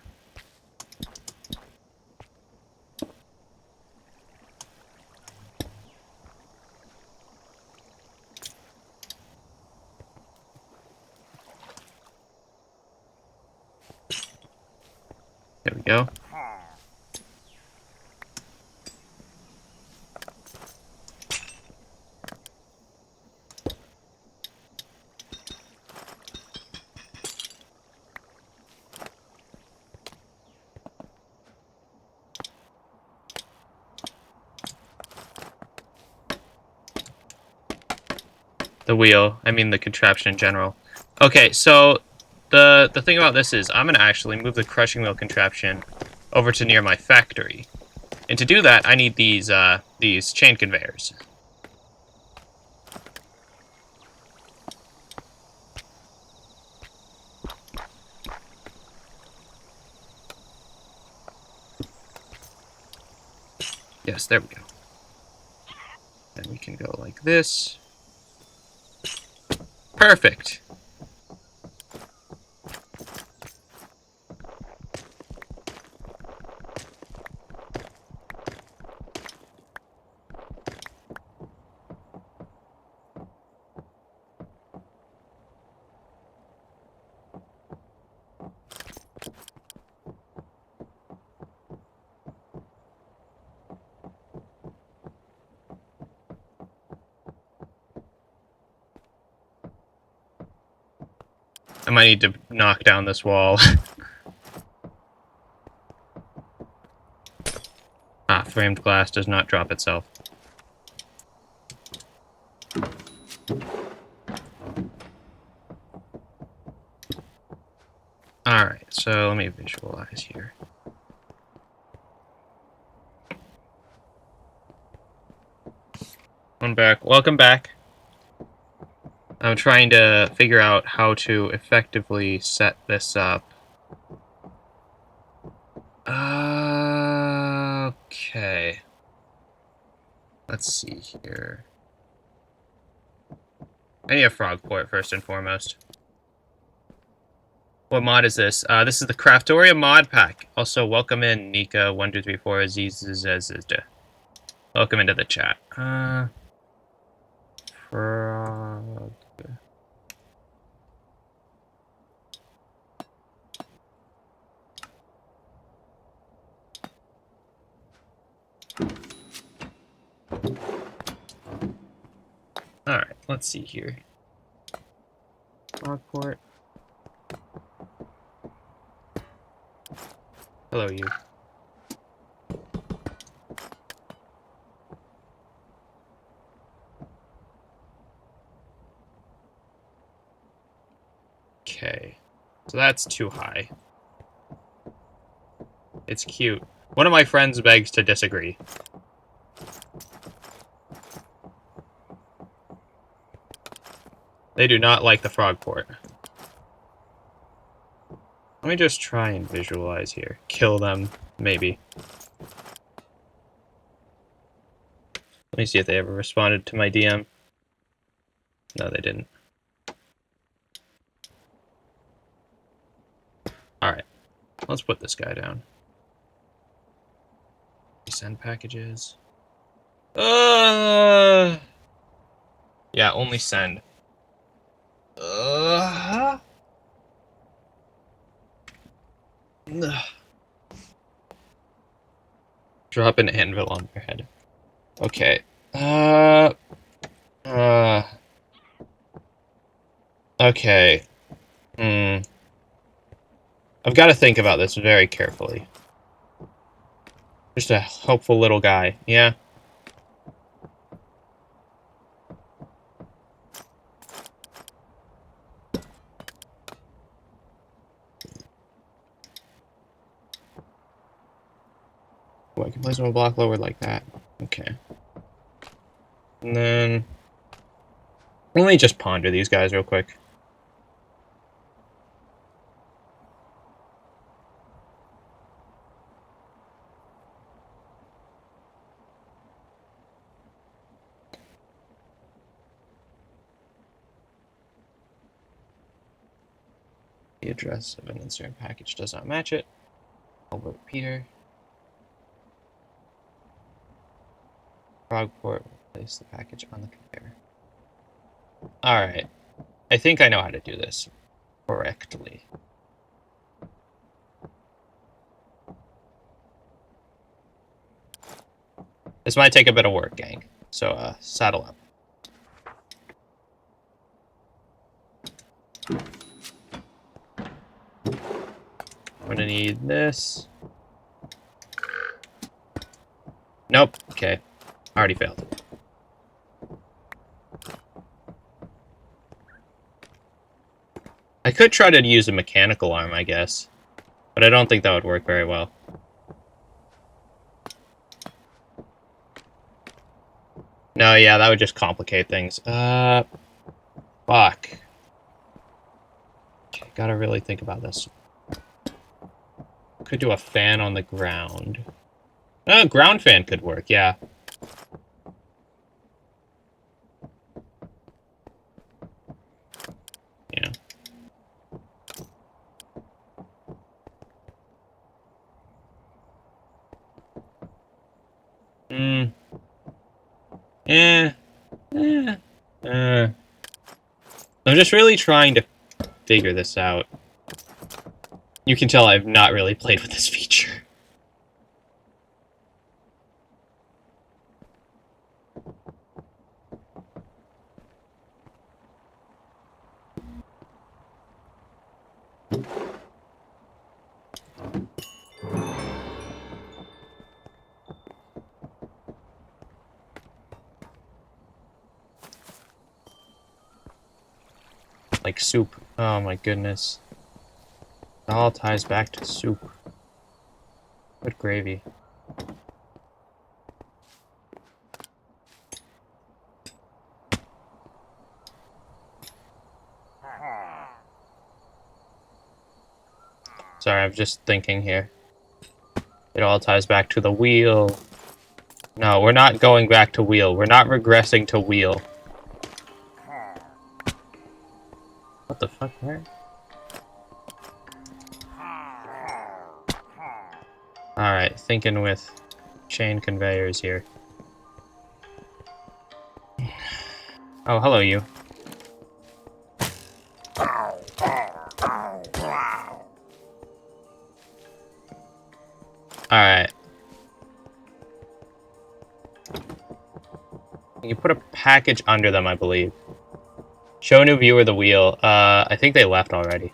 There we go. The wheel. I mean the contraption in general. Okay, so the thing about this is I'm gonna actually move the crushing wheel contraption over to near my factory. And to do that, I need these chain conveyors. Yes, there we go. Then we can go like this. Perfect. I might need to knock down this wall. Ah, framed glass does not drop itself. Alright, so let me visualize here. I'm back. Welcome back. I'm trying to figure out how to effectively set this up. Okay. Let's see here. I need a Frogport first and foremost. What mod is this? This is the Craftoria Modpack. Also, welcome in, Nika1234 Azizazazda. Welcome into the chat. Frog. Alright, let's see here. Frogport. Hello, you. Okay. So that's too high. It's cute. One of my friends begs to disagree. They do not like the Frogport. Let me just try and visualize here. Kill them, maybe. Let me see if they ever responded to my DM. No, they didn't. Alright. Let's put this guy down. Send packages. Yeah, only send. Drop an anvil on their head. Okay. Okay. I've got to think about this very carefully. Just a hopeful little guy. Yeah. Oh, I can place him a block lower like that. Okay. And then... let me just ponder these guys real quick. The address of an insert package does not match it. Albert Peter. Frogport will place the package on the conveyor. Alright. I think I know how to do this correctly. This might take a bit of work, gang. So, saddle up. I'm gonna need this. Nope. Okay. Already failed. I could try to use a mechanical arm, I guess. But I don't think that would work very well. No, yeah, that would just complicate things. Fuck. Okay, gotta really think about this. Could do a fan on the ground. Ground fan could work, yeah. Yeah. I'm just really trying to figure this out. You can tell I've not really played with this feature. Like soup. Oh my goodness. It all ties back to soup. Good gravy. Sorry, I'm just thinking here. It all ties back to the wheel. No, we're not going back to wheel. We're not regressing to wheel. What the fuck, where? Alright, thinking with chain conveyors here. Oh, hello, you. Alright. You put a package under them, I believe. Show new viewer the wheel. I think they left already.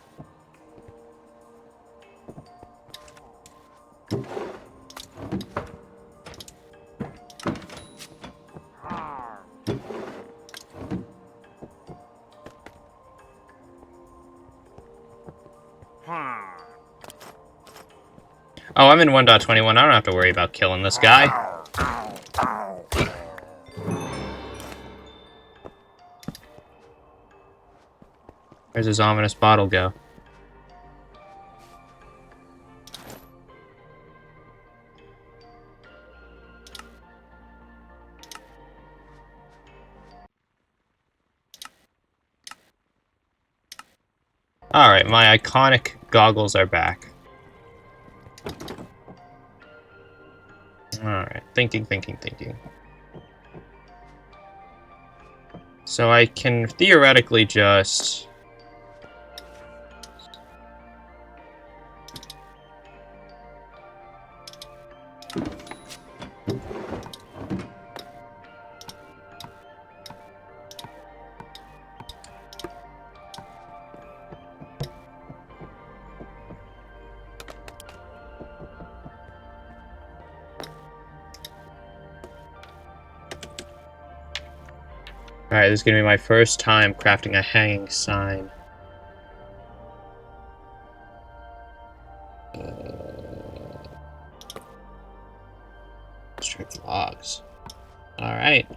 Oh, I'm in 1.21. I don't have to worry about killing this guy. Where's his ominous bottle go? Alright, my iconic goggles are back. Alright, thinking. So I can theoretically just... Alright, this is gonna be my first time crafting a hanging sign. Strict logs. Alright.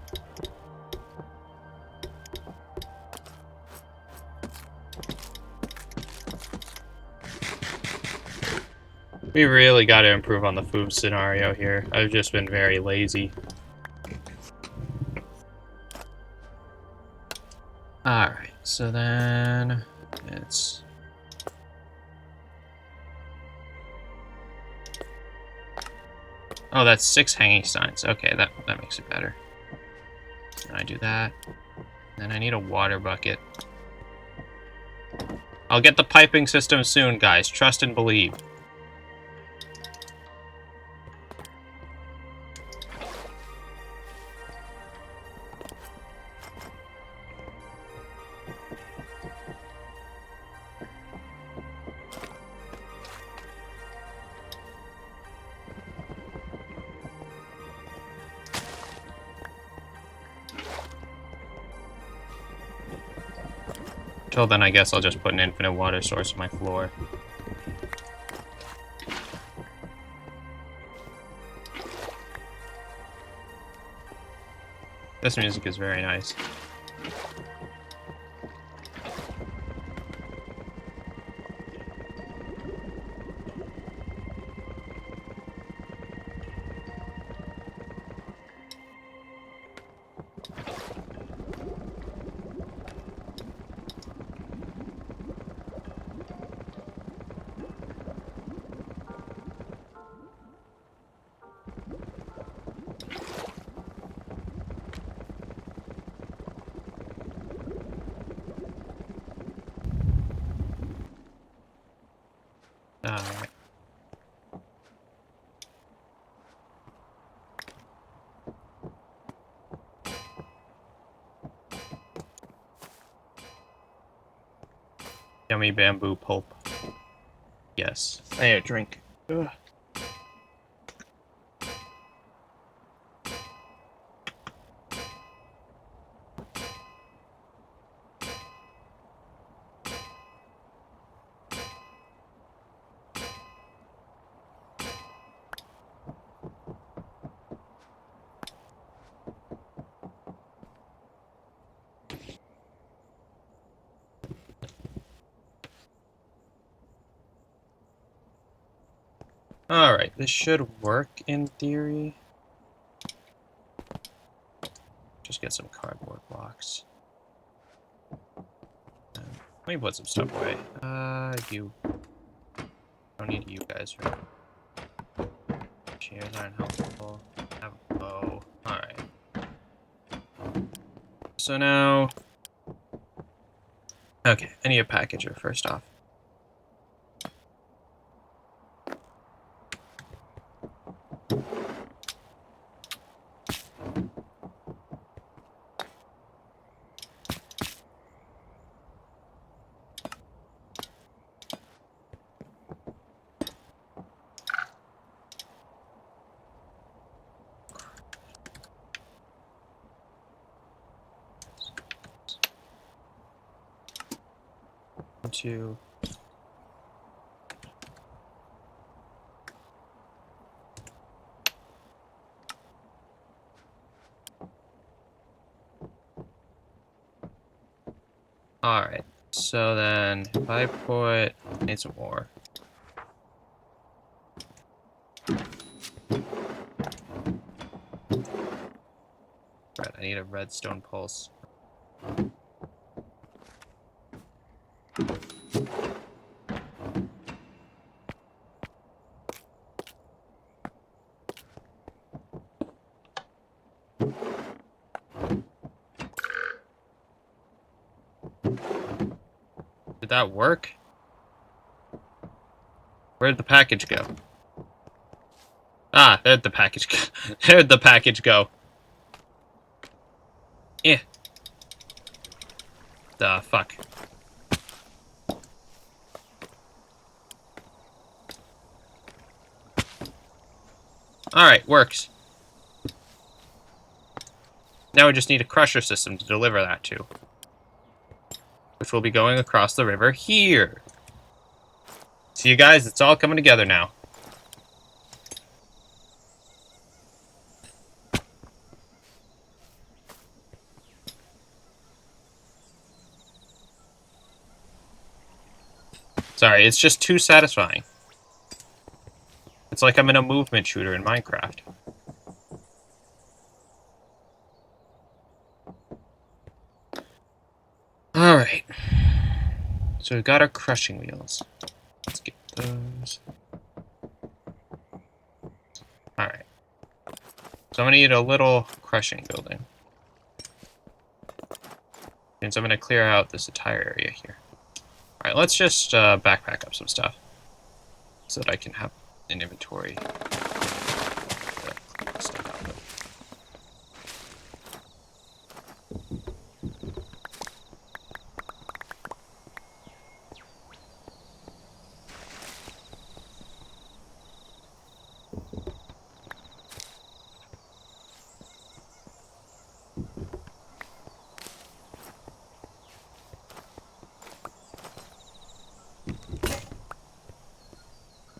We really gotta improve on the food scenario here. I've just been very lazy. Alright, so then it's... Oh, that's 6 hanging signs. Okay, that makes it better. Then I do that. Then I need a water bucket. I'll get the piping system soon, guys. Trust and believe. Till then, I guess I'll just put an infinite water source on my floor. This music is very nice. Alright. Yummy bamboo pulp. Yes. I need a drink. Ugh. Alright, this should work in theory. Just get some cardboard blocks. Let me put some stuff away. You. Don't need you guys, right? Chairs aren't helpful. Have a bow. Alright. So now... Okay, I need a packager first off. To Alright, so then if I put... I need some more. Right, I need a redstone pulse. Did that work? Where'd the package go? Ah, there'd the package go. There'd the package go. Eh. The fuck. Alright, works. Now we just need a crusher system to deliver that to. Which will be going across the river here. See you guys, it's all coming together now. Sorry, it's just too satisfying. It's like I'm in a movement shooter in Minecraft. Alright. So we've got our crushing wheels. Let's get those. Alright. So I'm gonna need a little crushing building. And so I'm gonna clear out this entire area here. Alright, let's just backpack up some stuff. So that I can have an inventory. Stuff out of.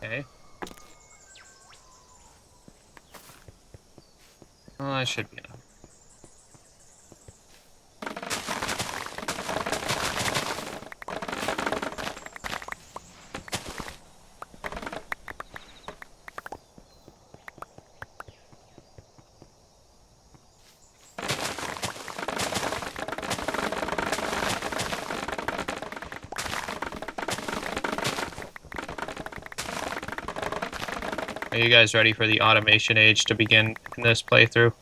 Okay. Well, that should be enough. Are you guys ready for the automation age to begin in this playthrough?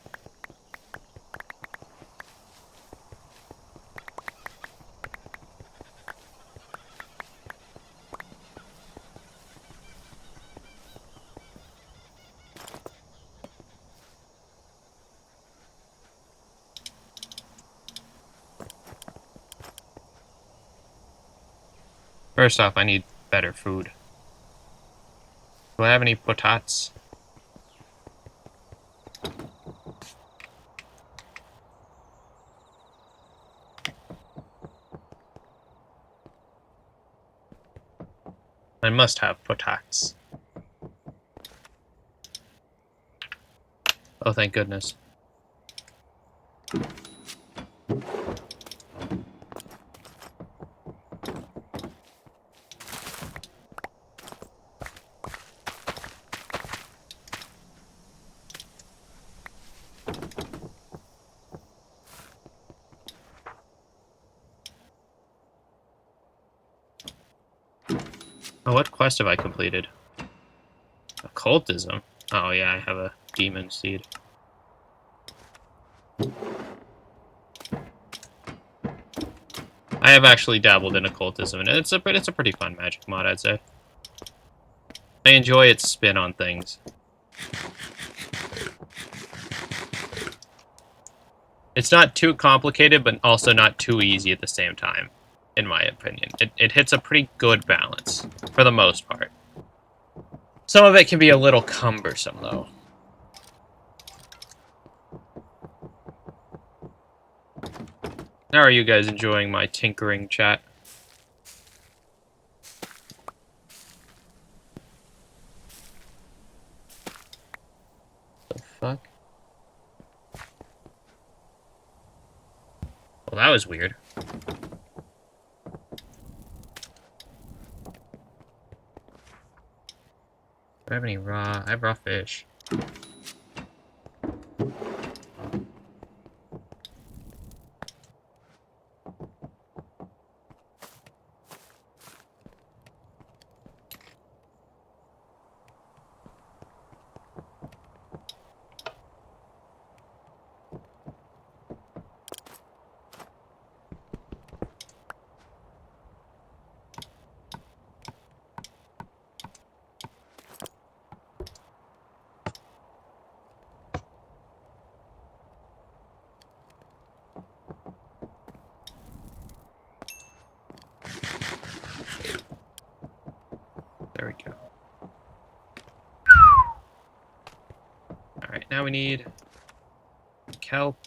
First off, I need better food. Do I have any potats? I must have potats. Oh, thank goodness. Oh, what quest have I completed? Occultism? Oh yeah, I have a demon seed. I have actually dabbled in occultism, and it's a pretty fun magic mod, I'd say. I enjoy its spin on things. It's not too complicated, but also not too easy at the same time, in my opinion. It hits a pretty good balance, for the most part. Some of it can be a little cumbersome, though. How are you guys enjoying my tinkering chat? The fuck? Well, that was weird. Do I have any raw? I have raw fish. Alright, now we need kelp.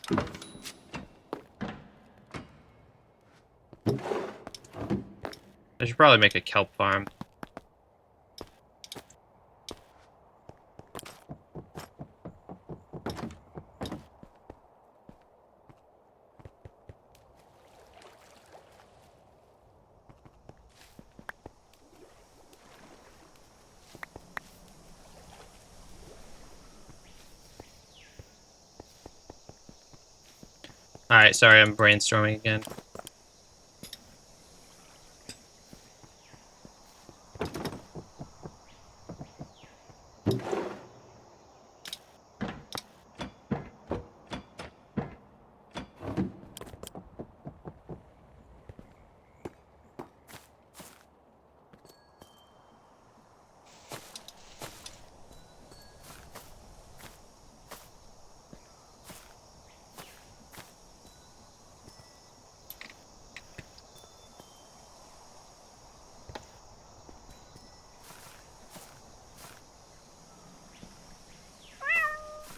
I should probably make a kelp farm. Alright, sorry, I'm brainstorming again.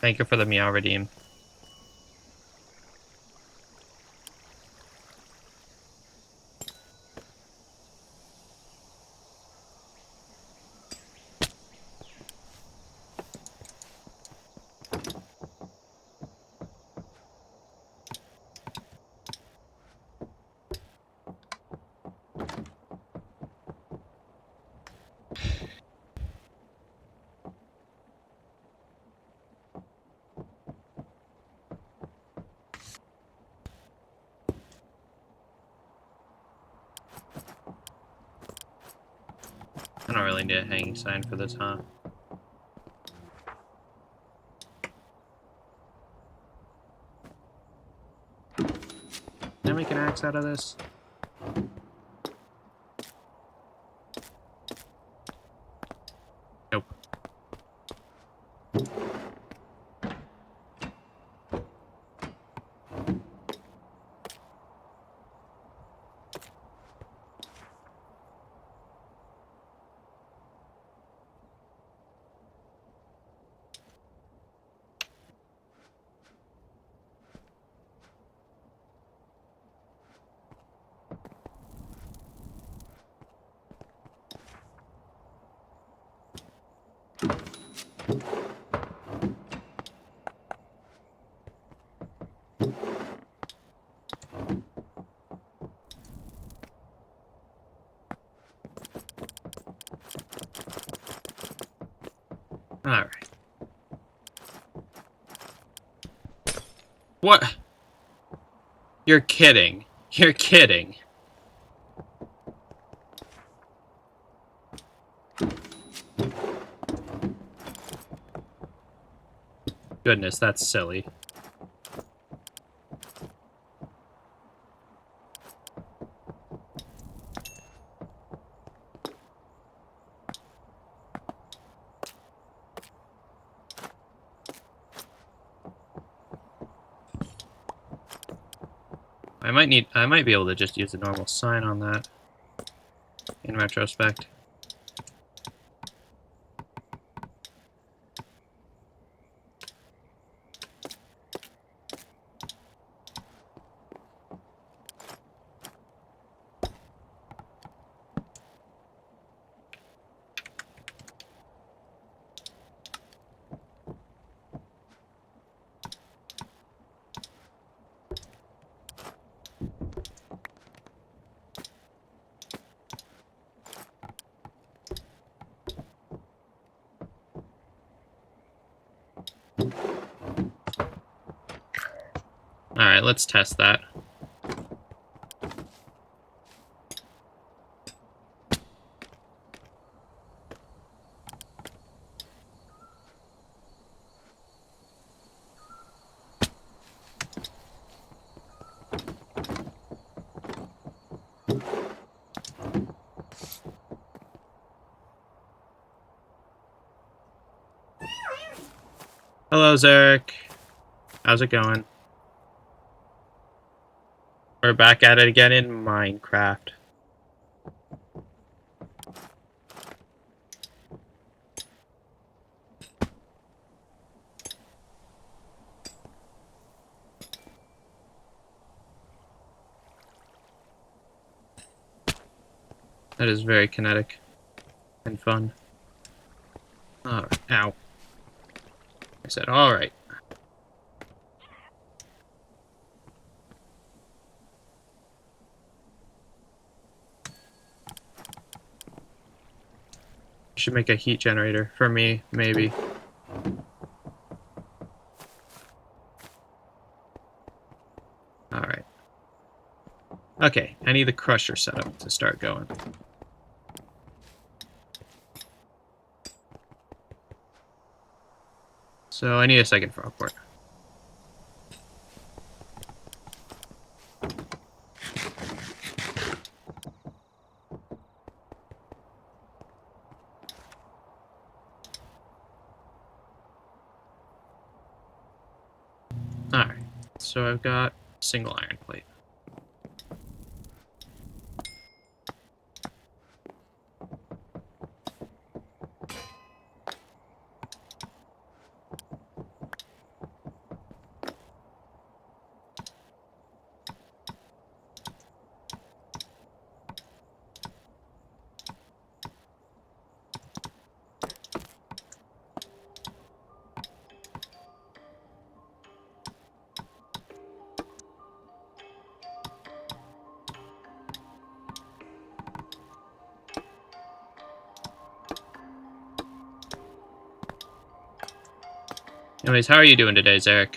Thank you for the meow redeem. I don't really need a hanging sign for this, huh? Can I make an axe out of this? Nope. Alright. What? You're kidding. You're kidding. Goodness, that's silly. I might be able to just use a normal sign on that in retrospect. Alright, let's test that. Hello, Zerk. How's it going? We're back at it again in Minecraft. That is very kinetic and fun. Alright, ow. I said, alright. Should make a heat generator for me, maybe. Alright. Okay, I need the crusher setup to start going. So I need a second frogport. Alright, so I've got a single iron plate. Anyways, how are you doing today, Zarek?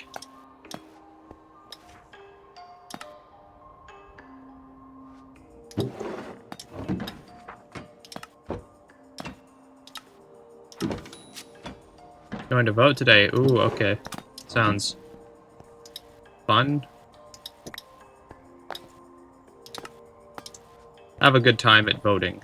Going to vote today. Ooh, okay. Sounds fun. Have a good time at voting.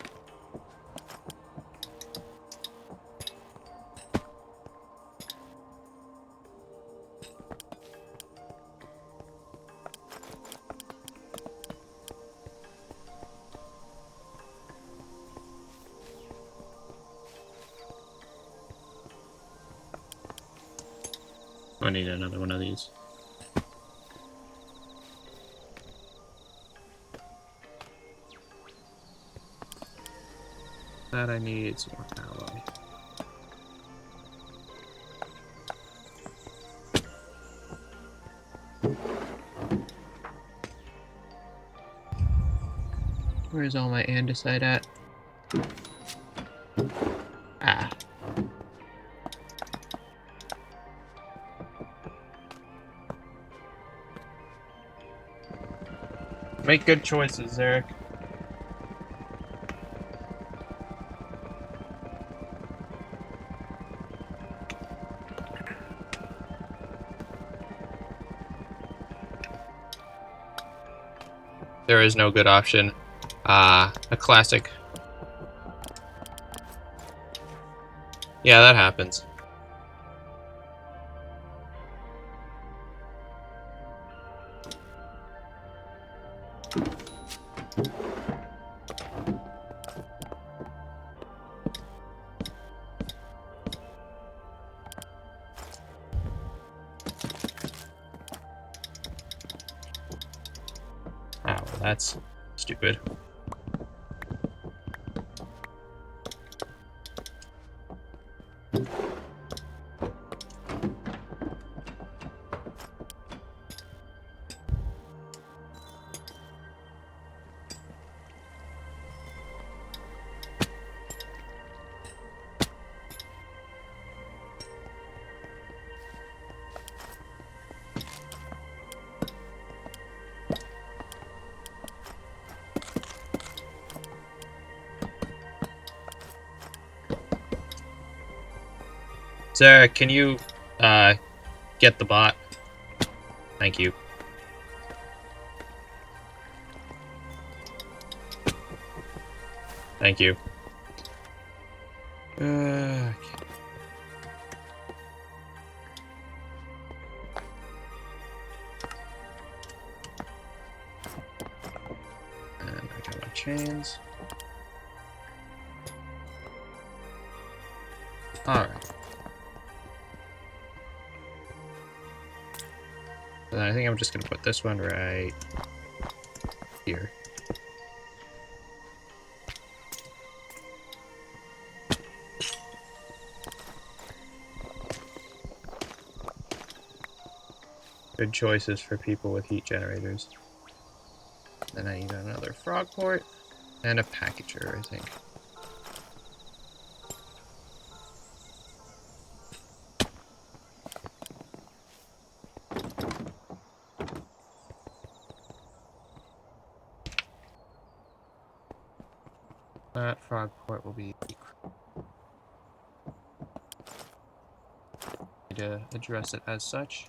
I need another one of these. That I need some more alloy. Where's all my andesite at? Ah. Make good choices, Eric. There is no good option. A classic. Yeah, that happens. Oh, that's stupid. Sarah, can you get the bot? Thank you. Thank you. Okay. And I got my chains. Alright. Then I think I'm just gonna put this one right here. Good choices for people with heat generators. Then I need another Frogport and a packager, I think. That Frogport will be to address it as such.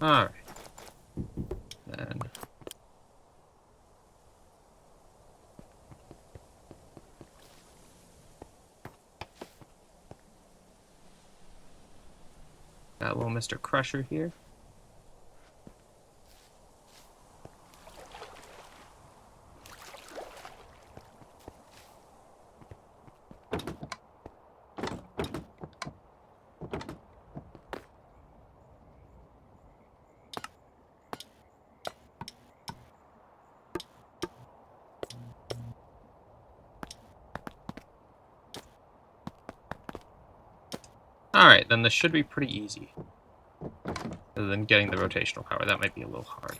Alright. Then got little Mr. Crusher here. Alright, then this should be pretty easy. Other than getting the rotational power, that might be a little hard.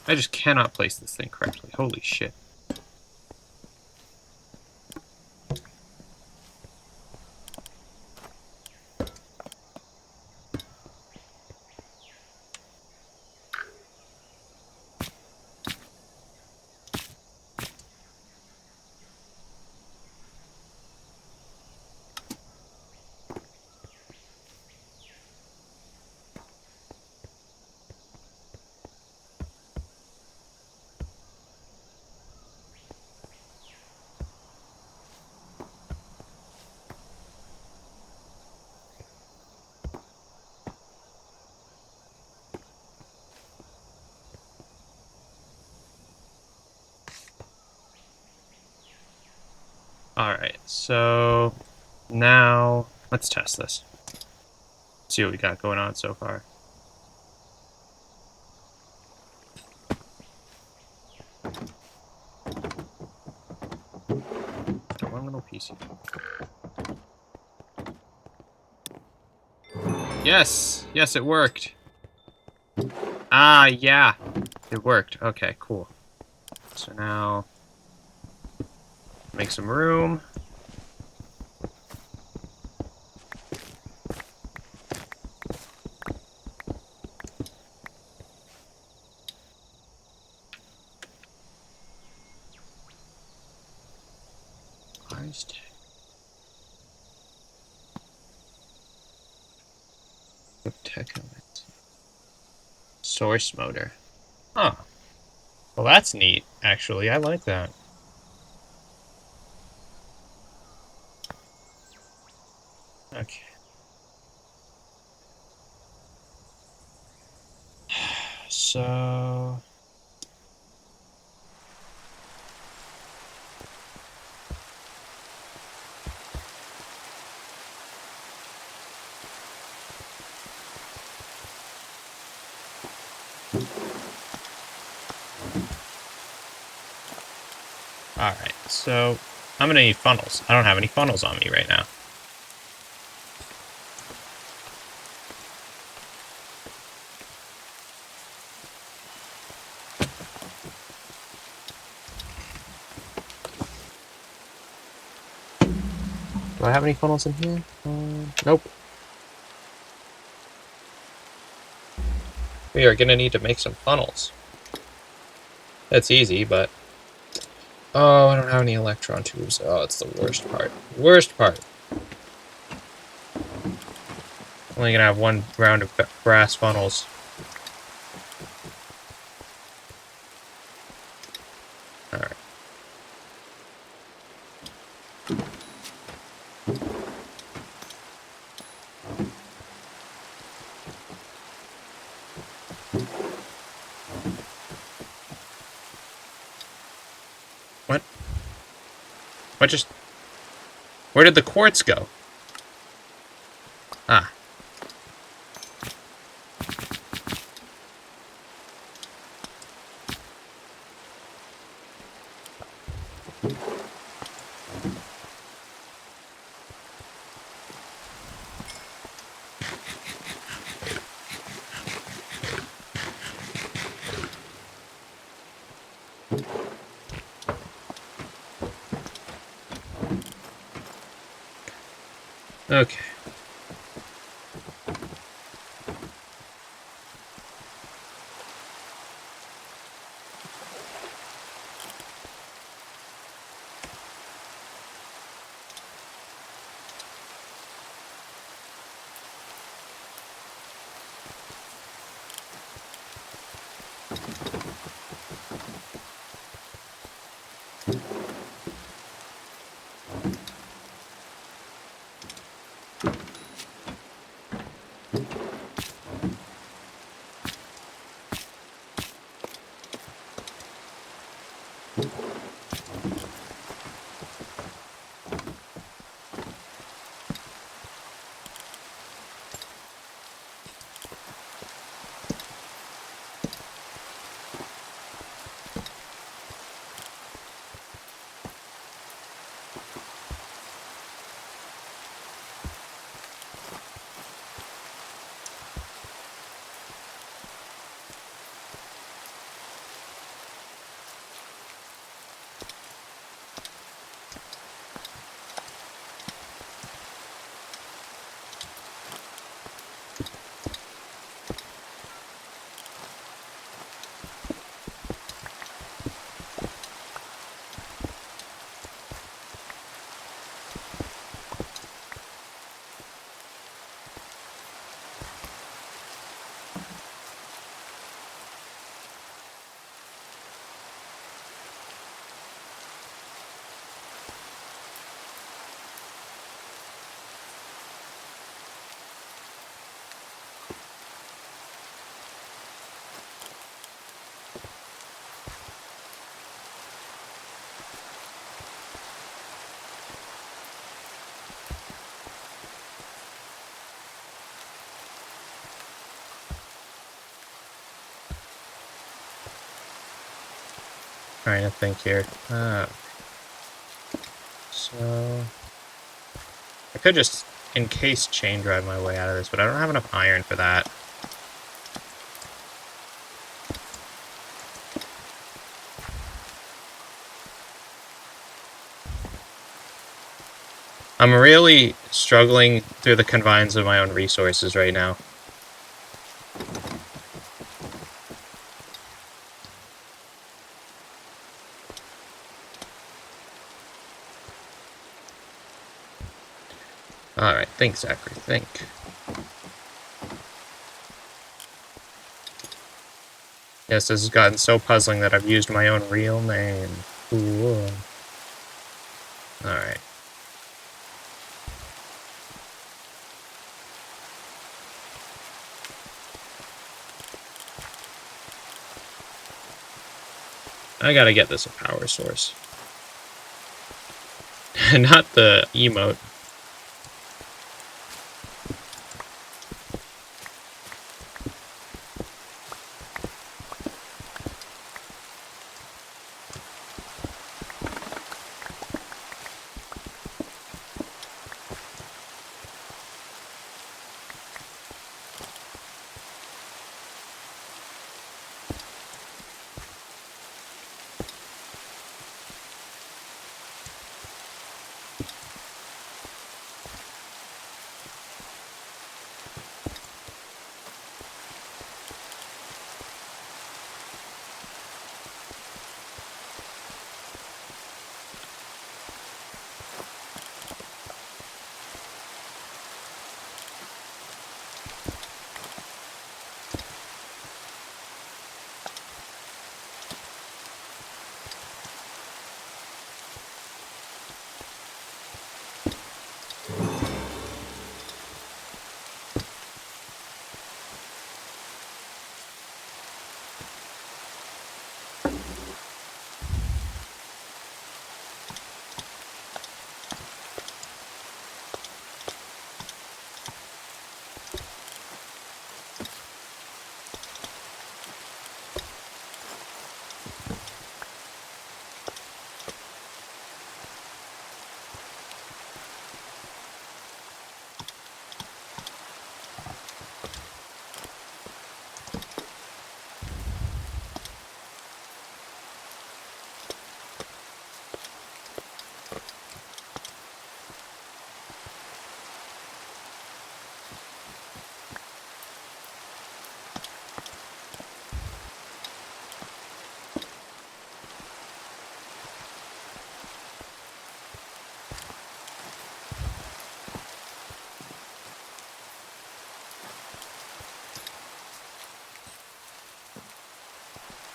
I just cannot place this thing correctly. Holy shit. Alright, so now let's test this. See what we got going on so far. Got one little piece here. Yes! Yes, it worked! Ah, yeah! It worked. Okay, cool. So now make some room. Source motor. Huh. Well, that's neat, actually. I like that. Okay. So... Alright, so I'm gonna need funnels. I don't have any funnels on me right now. Do I have any funnels in here? Nope. We are gonna need to make some funnels. That's easy, but... Oh, I don't have any electron tubes. Oh, it's the worst part. Worst part! Only gonna have one round of brass funnels. Alright. Where did the quartz go? Ah. Okay. Trying to think here. So I could just encase chain drive my way out of this, but I don't have enough iron for that. I'm really struggling through the confines of my own resources right now. Alright, think, Zachary, think. Yes, this has gotten so puzzling that I've used my own real name. Ooh. Alright. I gotta get this a power source. Not the emote.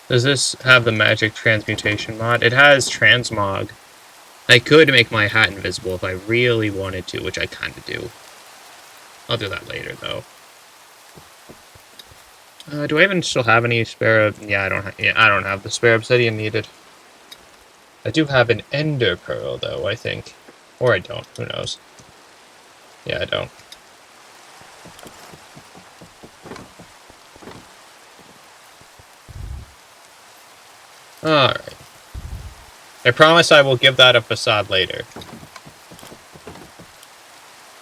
Does this have the magic transmutation mod? It has transmog. I could make my hat invisible if I really wanted to, which I kind of do. I'll do that later, though. Do I even still have any spare? Yeah, I don't. I don't have the spare obsidian needed. I do have an ender pearl, though. I think, or I don't. Who knows? Yeah, I don't. All right. I promise I will give that a facade later.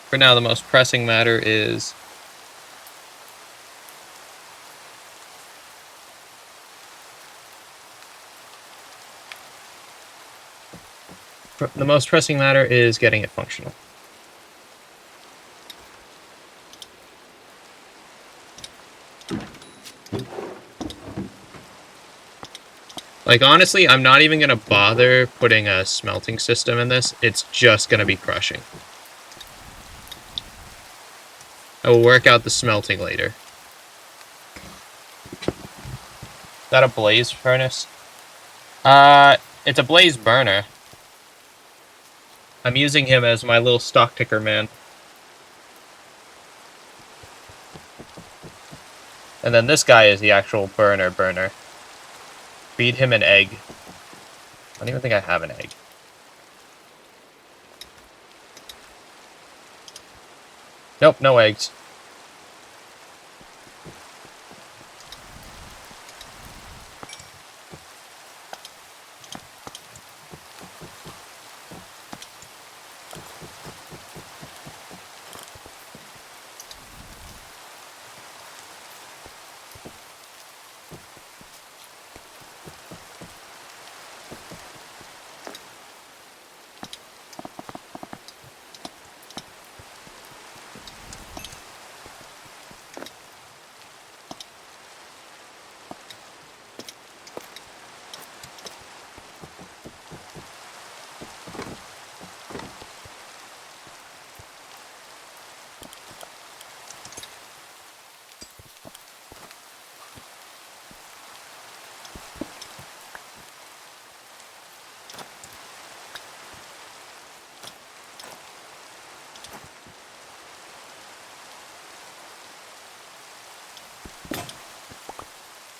For now, the most pressing matter is getting it functional. Like, honestly, I'm not even going to bother putting a smelting system in this. It's just going to be crushing. I will work out the smelting later. Is that a blaze furnace? It's a blaze burner. I'm using him as my little stock ticker man. And then this guy is the actual burner. Feed him an egg. I don't even think I have an egg. Nope, no eggs.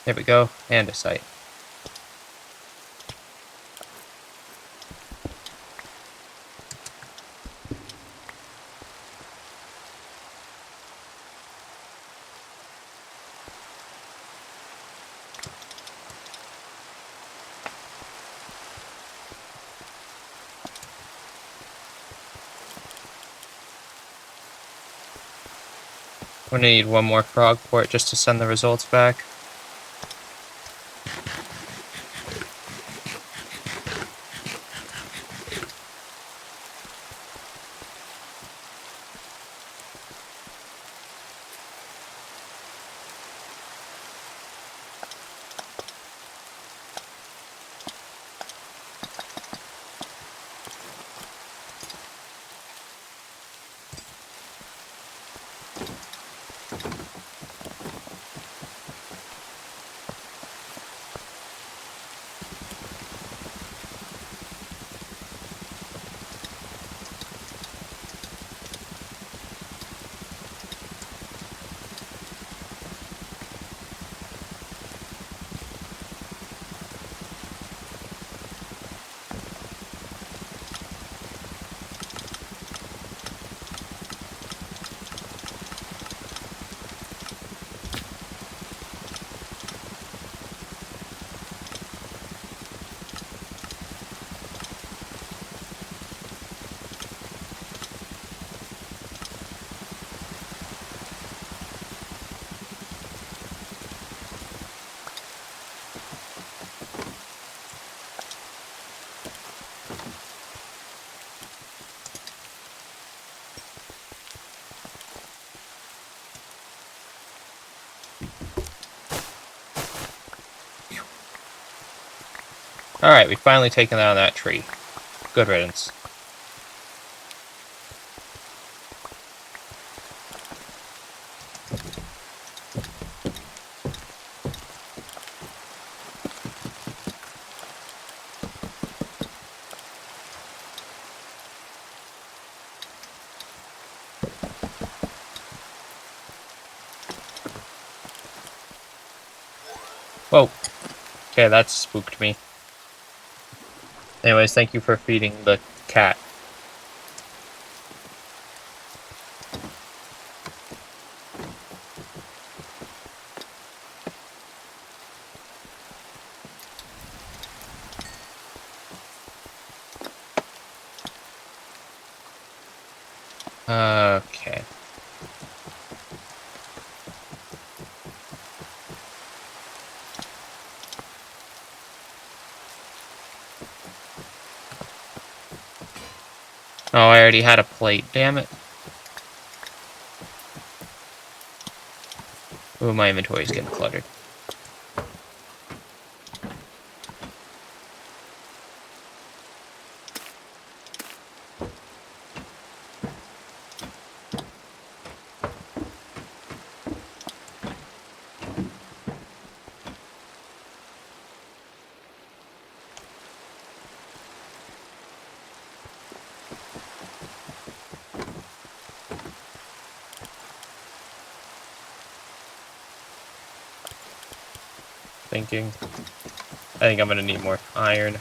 There we go, and a site. We're gonna need one more Frogport just to send the results back. Alright, we've finally taken down that tree. Good riddance. Whoa. Okay, that spooked me. Anyways, thank you for feeding the cat. Okay. Oh, I already had a plate, damn it. Ooh, my inventory's getting cluttered. Thinking. I think I'm gonna need more iron.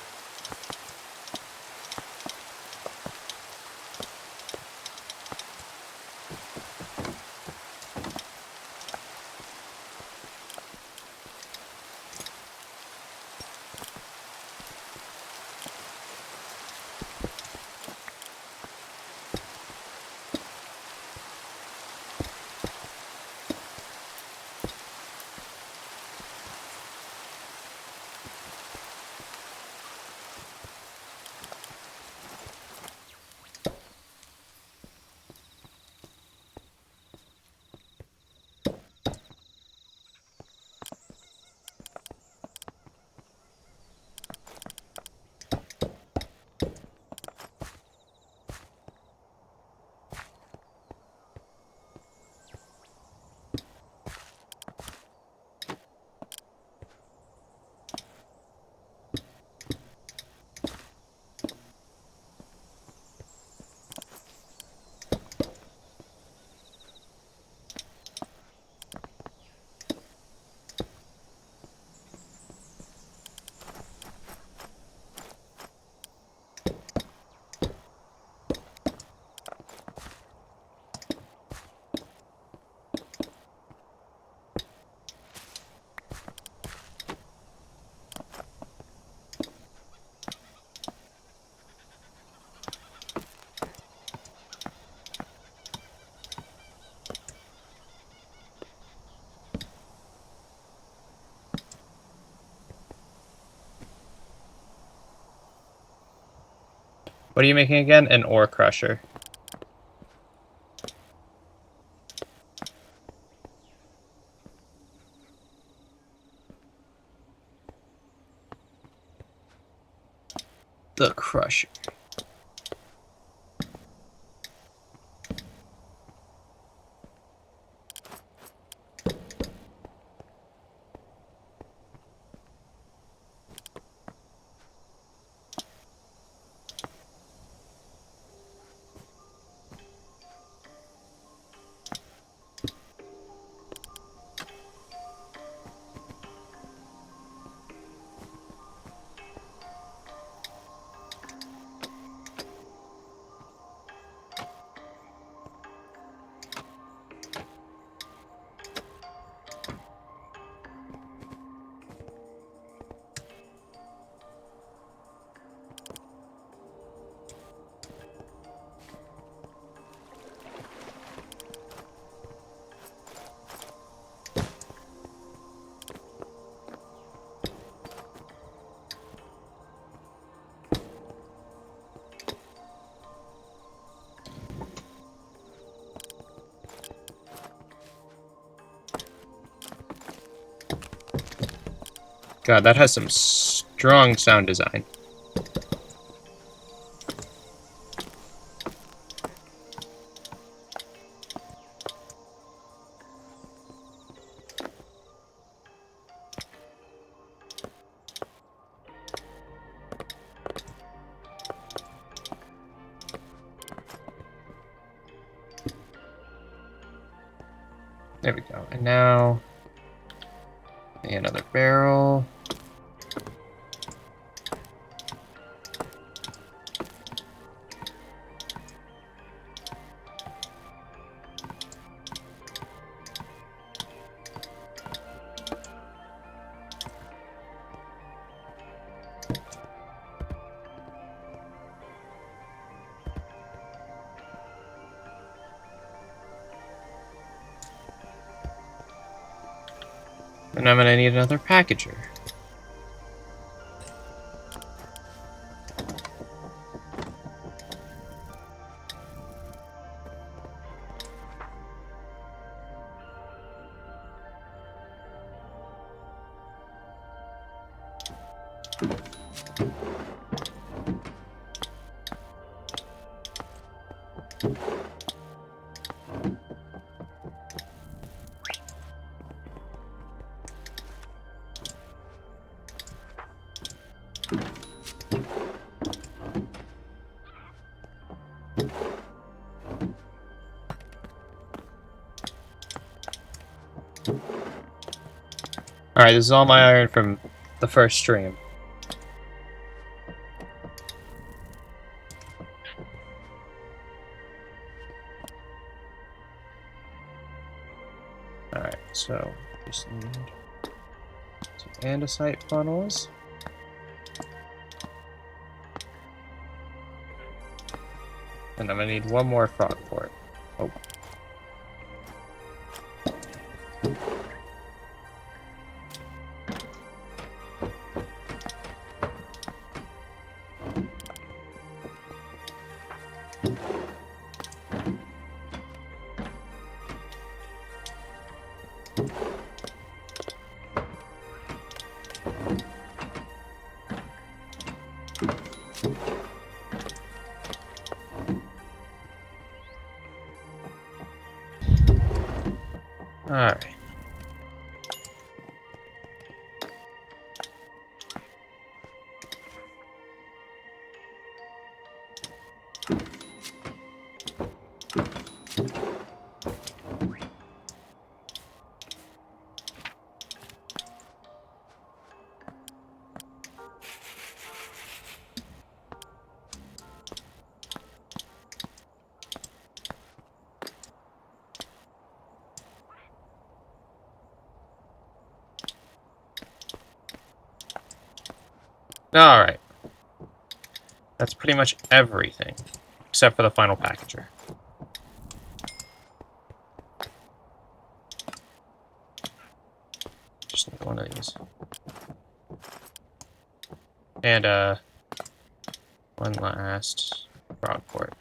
What are you making again? An ore crusher. The crusher. God, that has some strong sound design. There we go. And now Another barrel. And I'm gonna need another packager. Alright, this is all my iron from the first stream. Alright, so just need some andesite funnels. And I'm gonna need one more frogport. Oh. Alright. Alright. That's pretty much everything, except for the final packager. Just need one of these. And, one last frogport.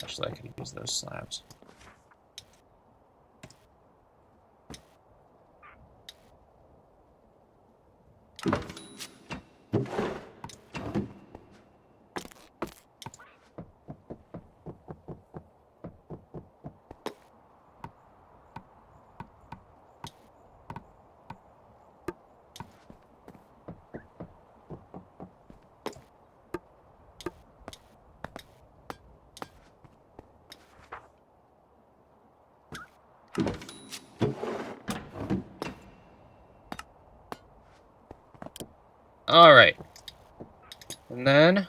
Actually, I could use those slabs. Alright. And then...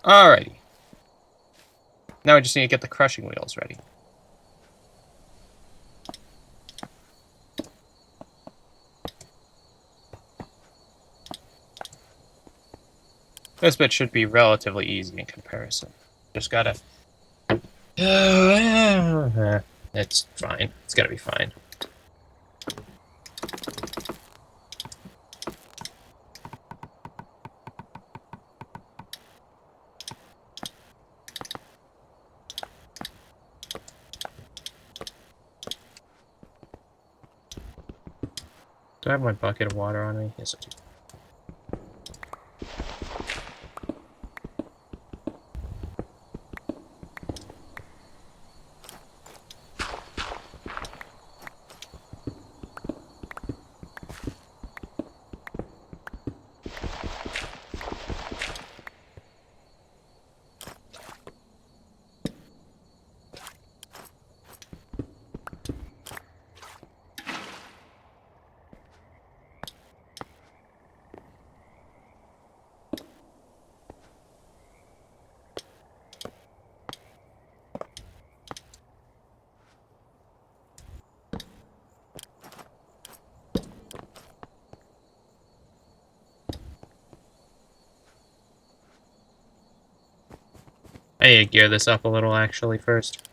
Alrighty. Now we just need to get the crushing wheels ready. This bit should be relatively easy in comparison. Just gotta... It's fine. It's gonna be fine. Do I have my bucket of water on me? Yes, I do. I need to gear this up a little, actually, first.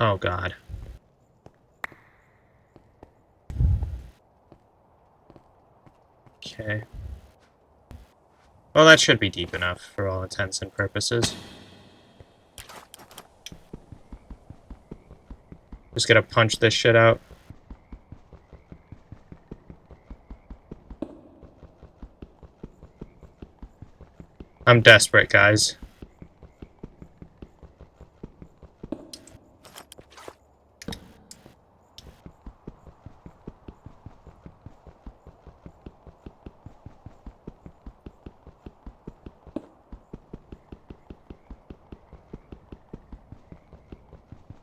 Oh, God. Okay. Well, that should be deep enough for all intents and purposes. Just gotta punch this shit out. I'm desperate, guys.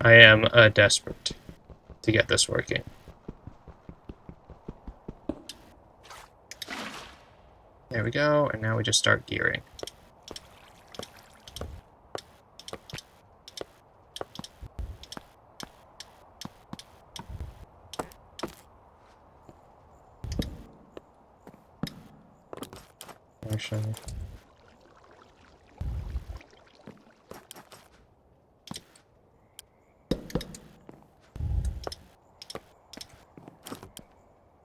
I am desperate to get this working. There we go, and now we just start gearing. Actually,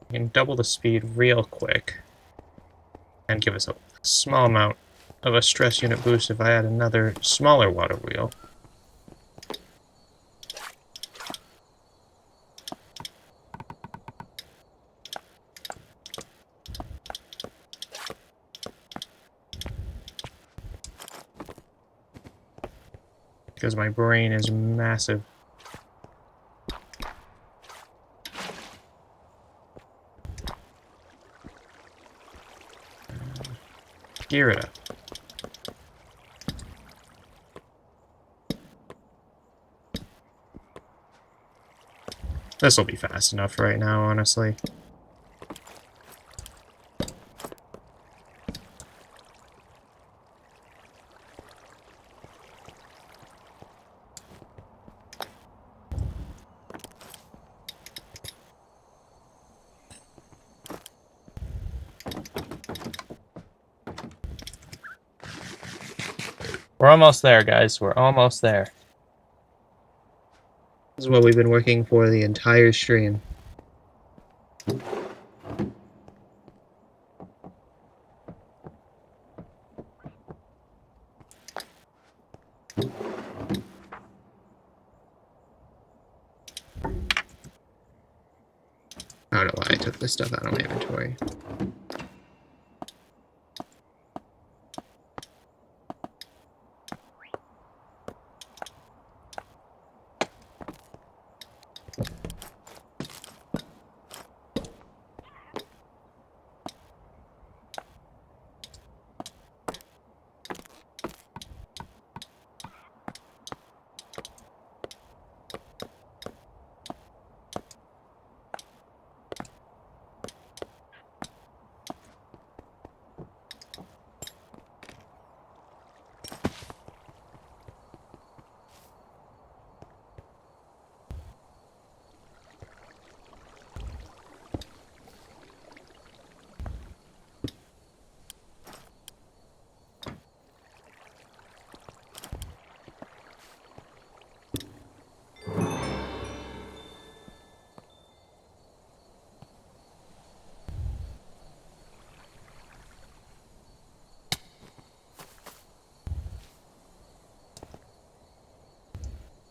we can double the speed real quick and give us a small amount of a stress unit boost if I add another smaller water wheel. Because my brain is massive. Gear it up. This will be fast enough right now, honestly. We're almost there, guys. We're almost there. This is what we've been working for the entire stream. I don't know why I took this stuff out of my inventory.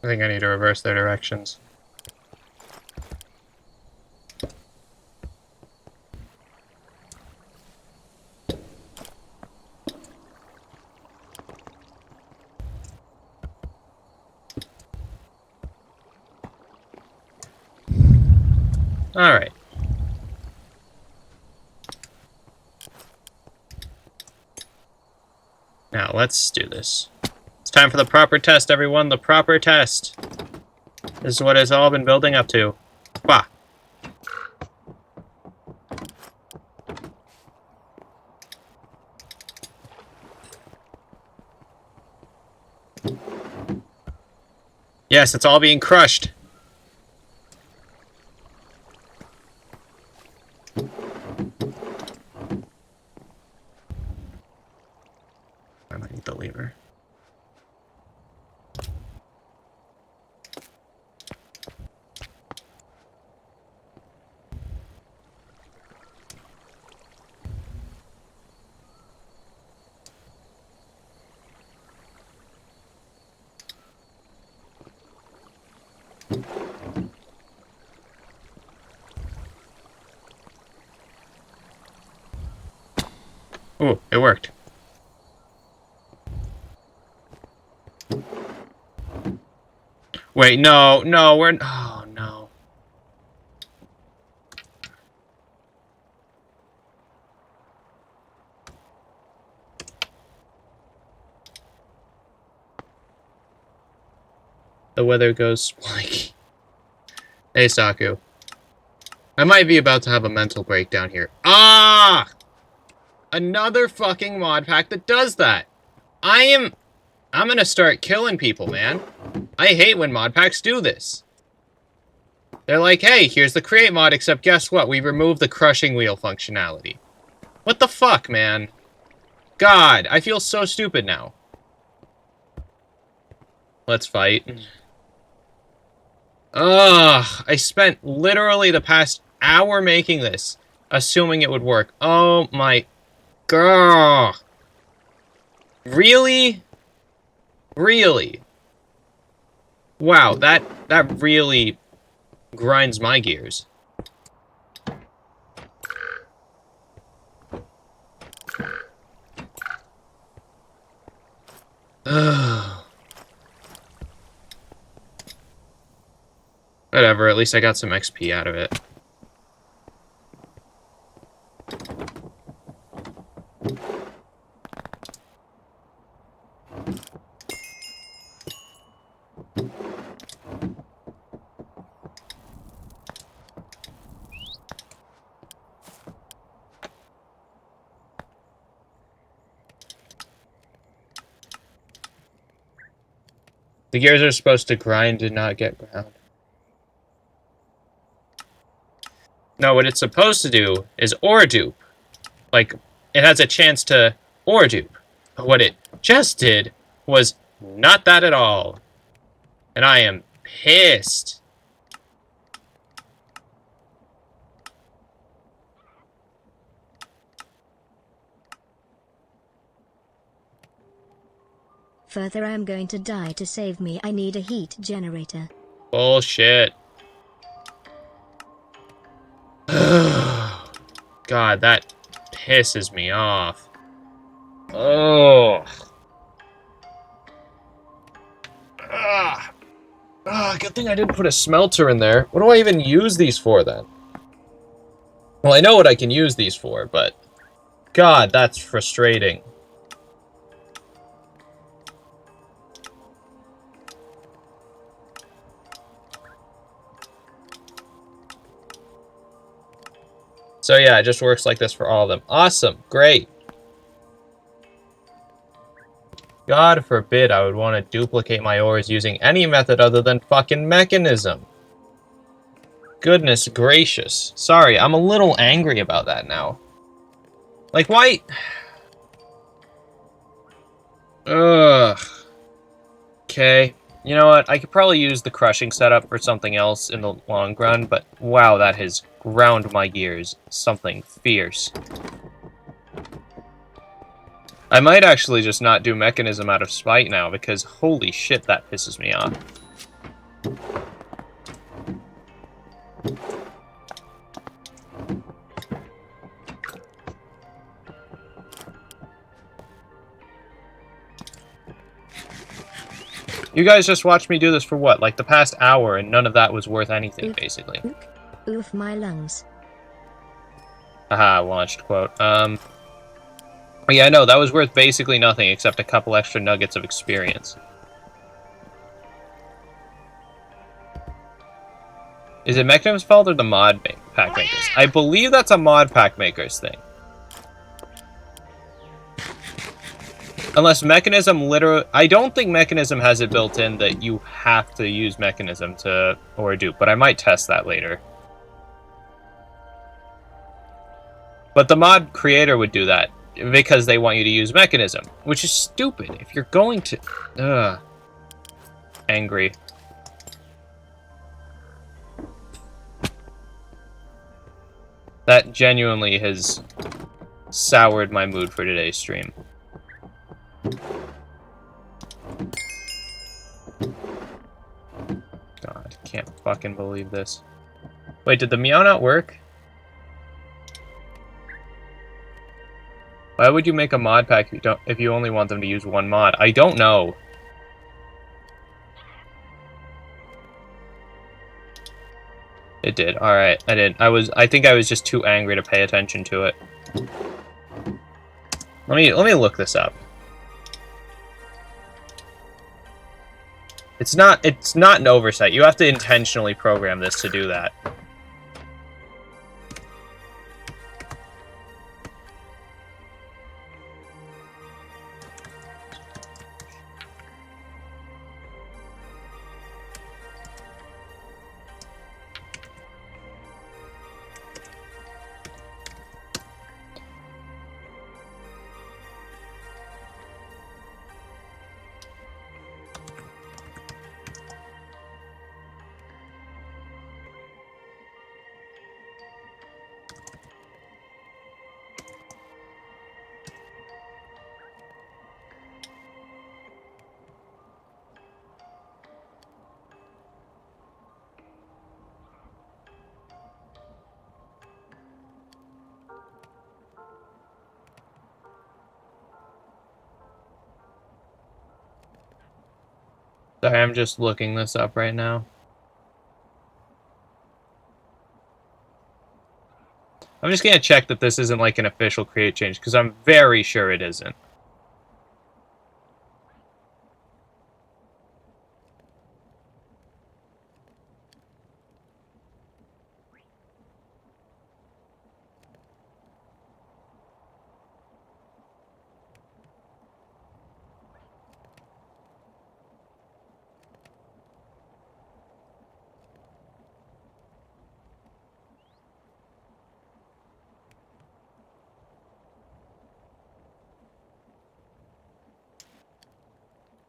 I think I need to reverse their directions. Alright. Now, let's do this. It's time for the proper test, everyone. The proper test. This is what it's all been building up to. Bah. Yes, it's all being crushed. I might need the lever. Ooh, it worked. Wait, no, we're... Oh, no. The weather goes like... Hey, Saku. I might be about to have a mental breakdown here. Ah! Another fucking mod pack that does that. I'm gonna start killing people, man. I hate when mod packs do this. They're like, hey, here's the create mod, except guess what? We removed the crushing wheel functionality. What the fuck, man? God, I feel so stupid now. Let's fight. Ugh, I spent literally the past hour making this, assuming it would work. Oh my god. Really? Really? Wow, that really grinds my gears. Whatever, at least I got some XP out of it. The gears are supposed to grind and not get ground. No, what it's supposed to do is ore dupe. Like, it has a chance to ore dupe. But what it just did was not that at all. And I am pissed. Further, I'm going to die. To save me, I need a heat generator. Bullshit. God, that pisses me off. Oh. Good thing I didn't put a smelter in there. What do I even use these for, then? Well, I know what I can use these for, but... God, that's frustrating. So yeah, it just works like this for all of them. Awesome. Great. God forbid I would want to duplicate my ores using any method other than fucking mechanism. Goodness gracious. Sorry, I'm a little angry about that now. Like, why? Ugh. Okay. You know what? I could probably use the crushing setup for something else in the long run, but wow, that has ground my gears. Something fierce. I might actually just not do mechanism out of spite now, because holy shit, that pisses me off. You guys just watched me do this for what? Like the past hour, and none of that was worth anything, basically. Oof my lungs. Haha, launched quote. Yeah, no, that was worth basically nothing except a couple extra nuggets of experience. Is it Mechanim's fault or the pack makers? I believe that's a mod pack makers thing. Unless Mechanism literally... I don't think Mechanism has it built in that you have to use Mechanism to... or dupe, but I might test that later. But the mod creator would do that because they want you to use Mechanism, which is stupid. If you're going to... Ugh. Angry. That genuinely has soured my mood for today's stream. God, can't fucking believe this. Wait, did the meow not work? Why would you make a mod pack if you only want them to use one mod? I don't know. It did. Alright, I did. I think I was just too angry to pay attention to it. Let me look this up. It's not an oversight. You have to intentionally program this to do that. Sorry, I'm just looking this up right now. I'm just gonna check that this isn't like an official create change, because I'm very sure it isn't.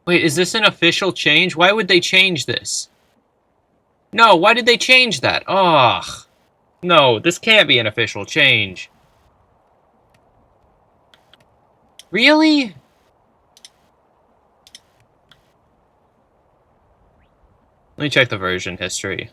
Wait, is this an official change? Why would they change this? No, why did they change that? Ugh. No, this can't be an official change. Really? Let me check the version history.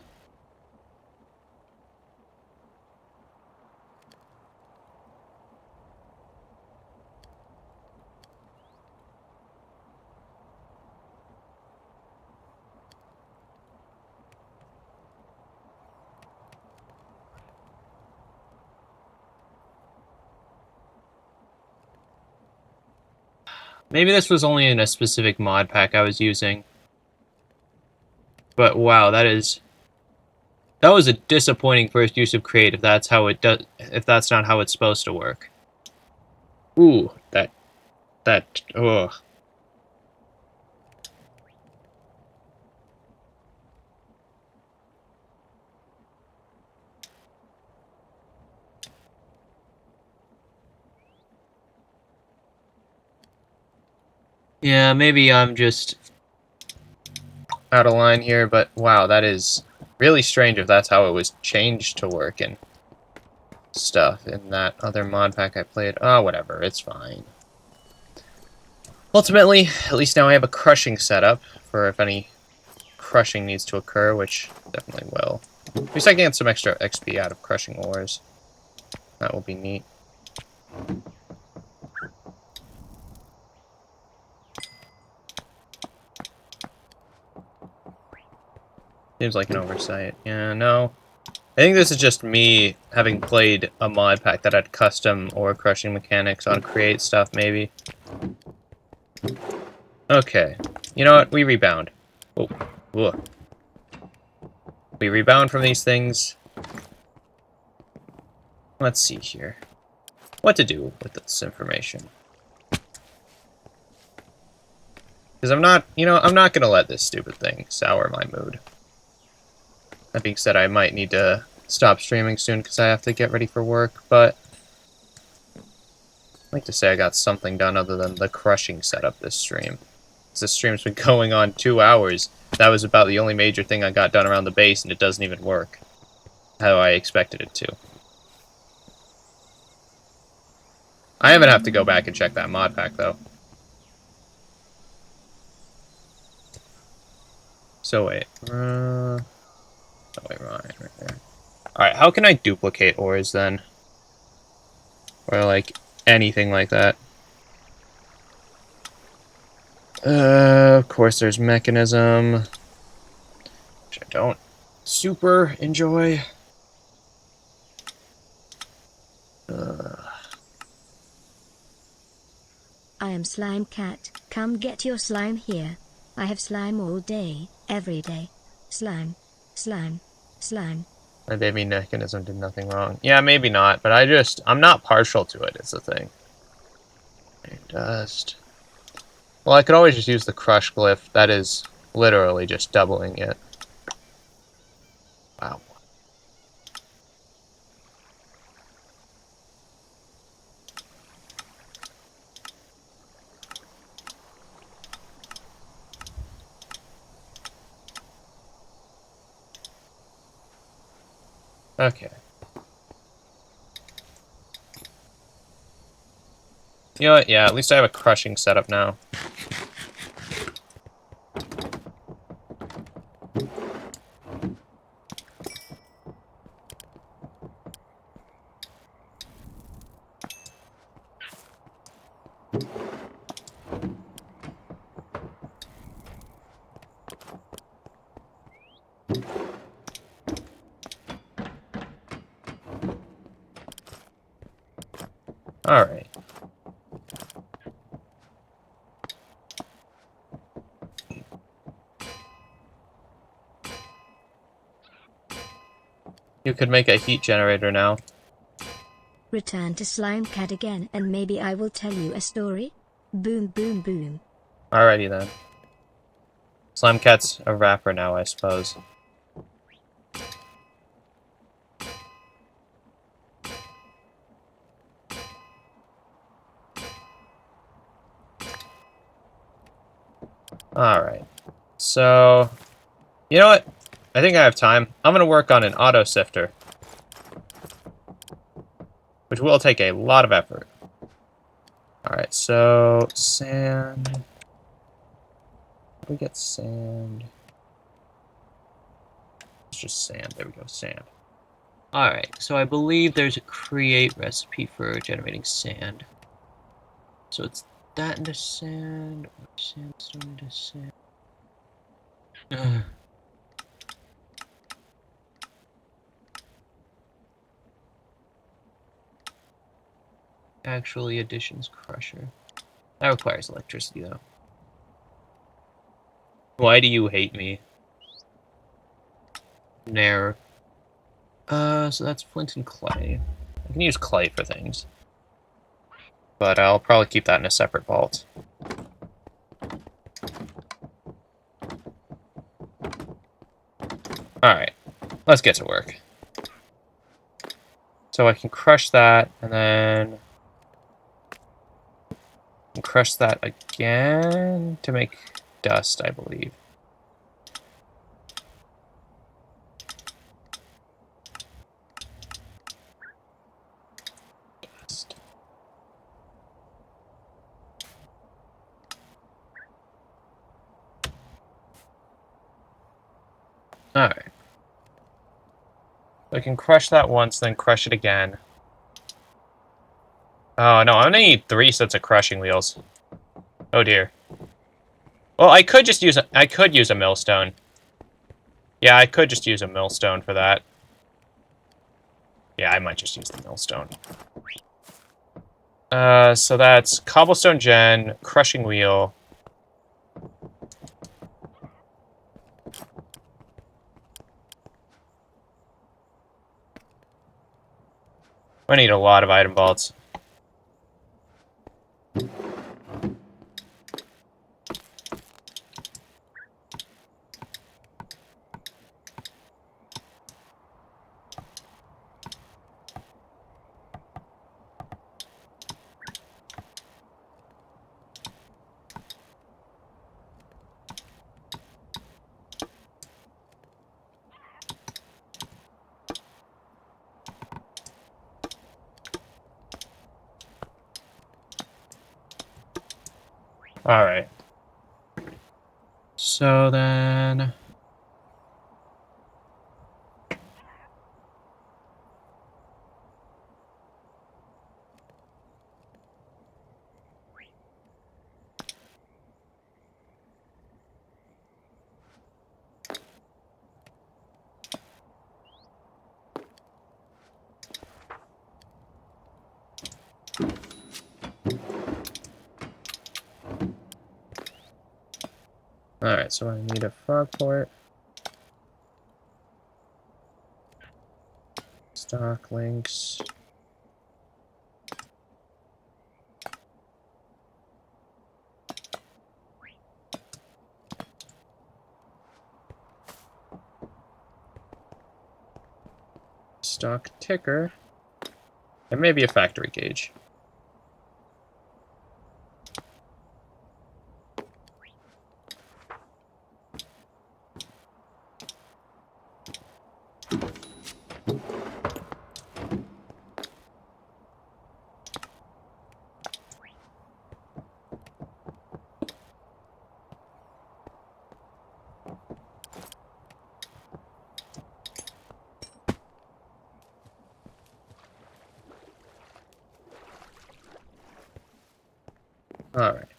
Maybe this was only in a specific mod pack I was using. But wow, that was a disappointing first use of create if that's how it does, if that's not how it's supposed to work. Ooh, ugh. Yeah, maybe I'm just out of line here, but wow, that is really strange if that's how it was changed to work and stuff in that other mod pack I played. Oh, whatever, it's fine. Ultimately, at least now I have a crushing setup for if any crushing needs to occur, which definitely will. At least I can get some extra XP out of crushing ores. That will be neat. Seems like an oversight. Yeah, no. I think this is just me having played a mod pack that had custom ore crushing mechanics on create stuff, maybe. Okay. You know what? We rebound. Oh. Whoa. We rebound from these things. Let's see here. What to do with this information. Because I'm not, I'm not going to let this stupid thing sour my mood. That being said, I might need to stop streaming soon because I have to get ready for work, but I'd like to say I got something done other than the crushing setup this stream. This stream's been going on 2 hours. That was about the only major thing I got done around the base, and it doesn't even work how I expected it to. I even have to go back and check that mod pack, though. So wait. Oh, wait, right there. Alright, how can I duplicate ores, then? Or, like, anything like that? Of course there's mechanism. Which I don't super enjoy. I am Slime Cat, come get your slime here. I have slime all day, every day. Slime, slime, slime. My baby mechanism did nothing wrong. Yeah, maybe not, but I'm not partial to it, is the thing. Dust. Well, I could always just use the crush glyph. That is literally just doubling it. Wow. Okay. You know what? Yeah, at least I have a crushing setup now. Alright. You could make a heat generator now. Return to Slime Cat again and maybe I will tell you a story. Boom boom boom. Alrighty then. Slime Cat's a rapper now, I suppose. Alright. So, you know what? I think I have time. I'm gonna work on an auto sifter. Which will take a lot of effort. Alright, so sand. We get sand. It's just sand. There we go, sand. Alright, so I believe there's a create recipe for generating sand. So it's that into sand, or sandstone into sand. Actually, additions crusher. That requires electricity, though. Why do you hate me? Nair. So that's flint and clay. I can use clay for things. But I'll probably keep that in a separate vault. Alright, let's get to work. So I can crush that, and then crush that again to make dust, I believe. Dust. Alright. So I can crush that once, then crush it again. Oh no, I'm gonna need 3 sets of crushing wheels. Oh dear. Well, I could just use I could use a millstone. Yeah, I could just use a millstone for that. Yeah, I might just use the millstone. So that's cobblestone gen, crushing wheel. I need a lot of item vaults. All right. So then... Alright, so I need a Frogport. Stock links. Stock ticker. And maybe a factory gauge. Alright.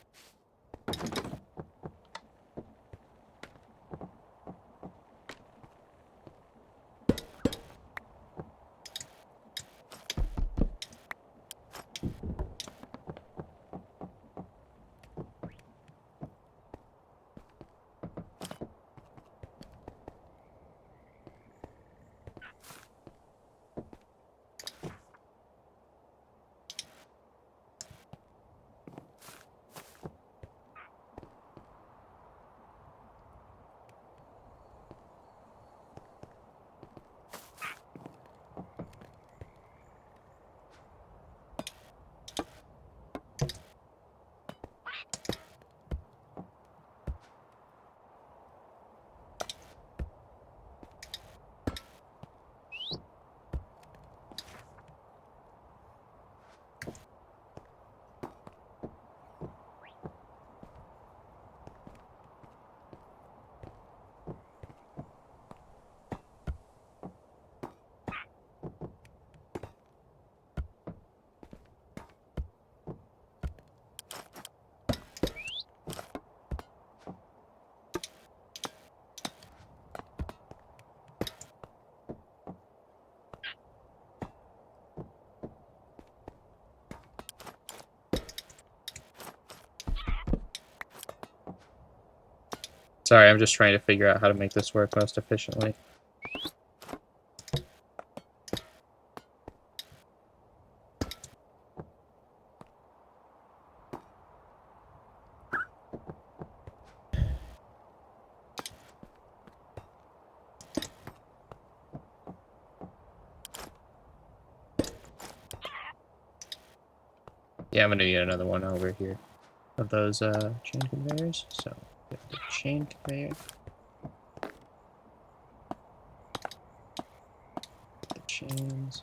Sorry, I'm just trying to figure out how to make this work most efficiently. Yeah, I'm gonna need another one over here of those chain conveyors. So, get the chain conveyor. The chains.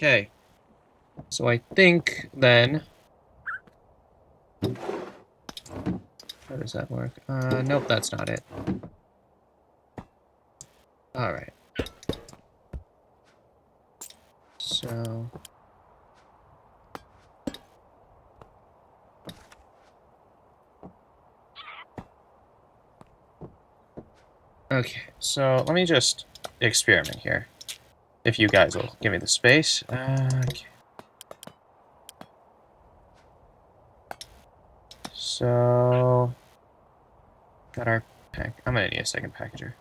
Okay. So I think then... How does that work? Nope, that's not it. Alright. So... Okay, so let me just experiment here. If you guys will give me the space. Okay. So... Got our pack. I'm gonna need a second packager.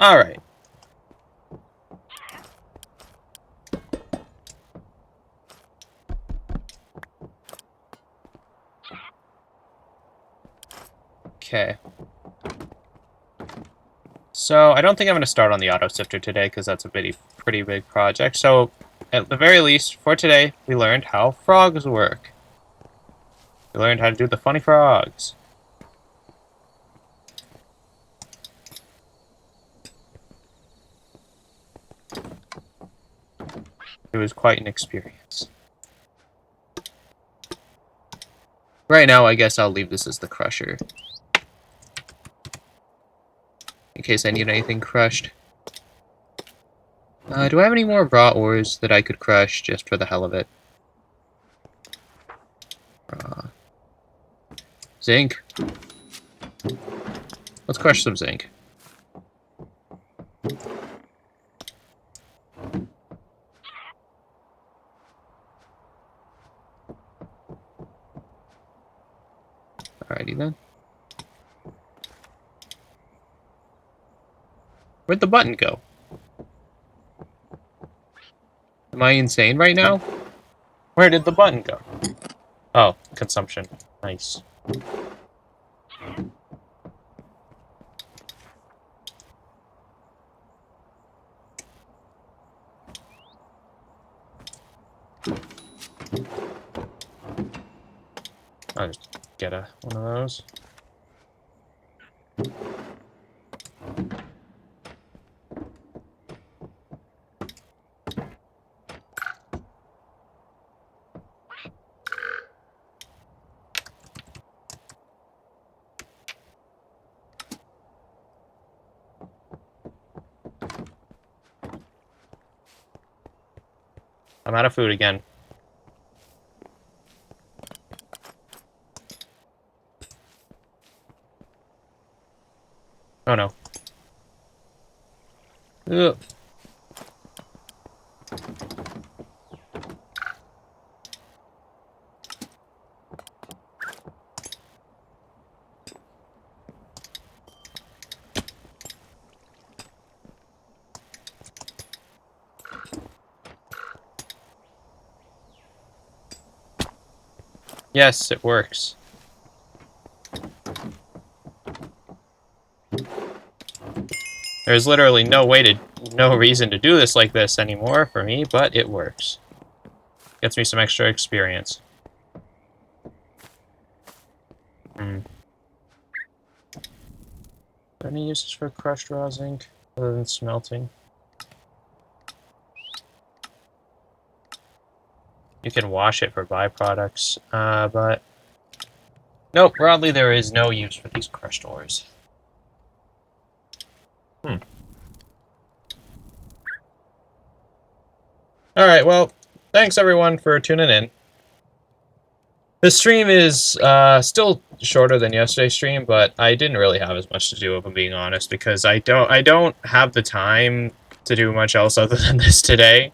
Alright. Okay. So, I don't think I'm going to start on the auto sifter today, because that's a pretty big project. So, at the very least, for today, we learned how frogs work. We learned how to do the funny frogs. It was quite an experience. Right now, I guess I'll leave this as the crusher. In case I need anything crushed. Do I have any more raw ores that I could crush just for the hell of it? Zinc. Let's crush some zinc. Alrighty then. Where'd the button go? Am I insane right now? Where did the button go? Oh, consumption. Nice. I'll just get one of those. I'm out of food again. Oh no. Ugh. Yes, it works. There's literally no reason to do this like this anymore for me, but it works. Gets me some extra experience. Are there any uses for crushed raw zinc other than smelting? You can wash it for byproducts, but... Nope, broadly there is no use for these crushed ores. Alright, well, thanks everyone for tuning in. The stream is still shorter than yesterday's stream, but I didn't really have as much to do, if I'm being honest, because I don't have the time to do much else other than this today.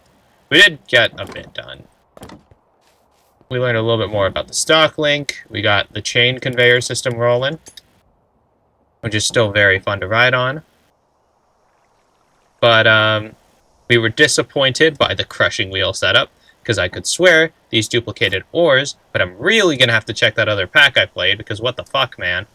We did get a bit done. We learned a little bit more about the stock link. We got the chain conveyor system rolling, which is still very fun to ride on. But we were disappointed by the crushing wheel setup, because I could swear these duplicated ores, but I'm really going to have to check that other pack I played, because what the fuck, man.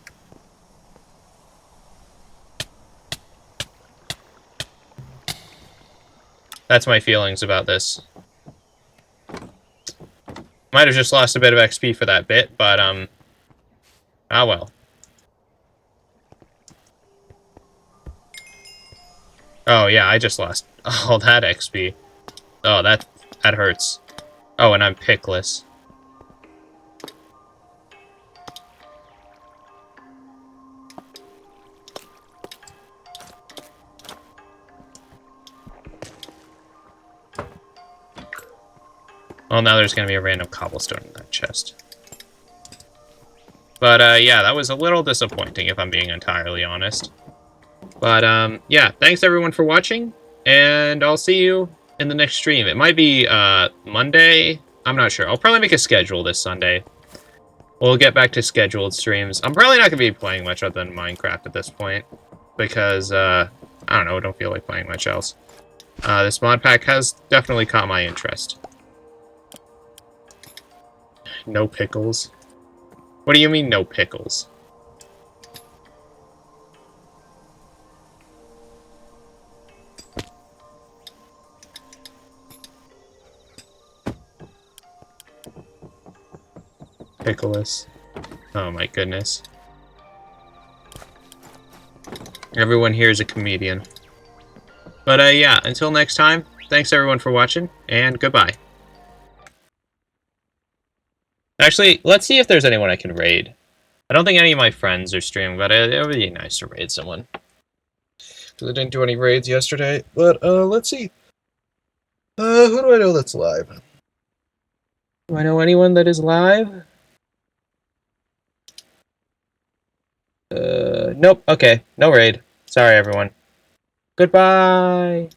That's my feelings about this. Might have just lost a bit of XP for that bit, but, ah well. Oh, yeah, I just lost all that XP. Oh, that hurts. Oh, and I'm pickless. Well, now there's going to be a random cobblestone in that chest. But, yeah, that was a little disappointing, if I'm being entirely honest. But, yeah, thanks everyone for watching, and I'll see you in the next stream. It might be, Monday. I'm not sure. I'll probably make a schedule this Sunday. We'll get back to scheduled streams. I'm probably not going to be playing much other than Minecraft at this point, because, I don't know, I don't feel like playing much else. This mod pack has definitely caught my interest. No pickles. What do you mean, no pickles? Pickleless. Oh my goodness. Everyone here is a comedian. But, yeah, until next time, thanks everyone for watching, and goodbye. Actually, let's see if there's anyone I can raid. I don't think any of my friends are streaming, but it would be nice to raid someone. Because I didn't do any raids yesterday. But, let's see. Who do I know that's live? Do I know anyone that is live? Nope. Okay. No raid. Sorry, everyone. Goodbye.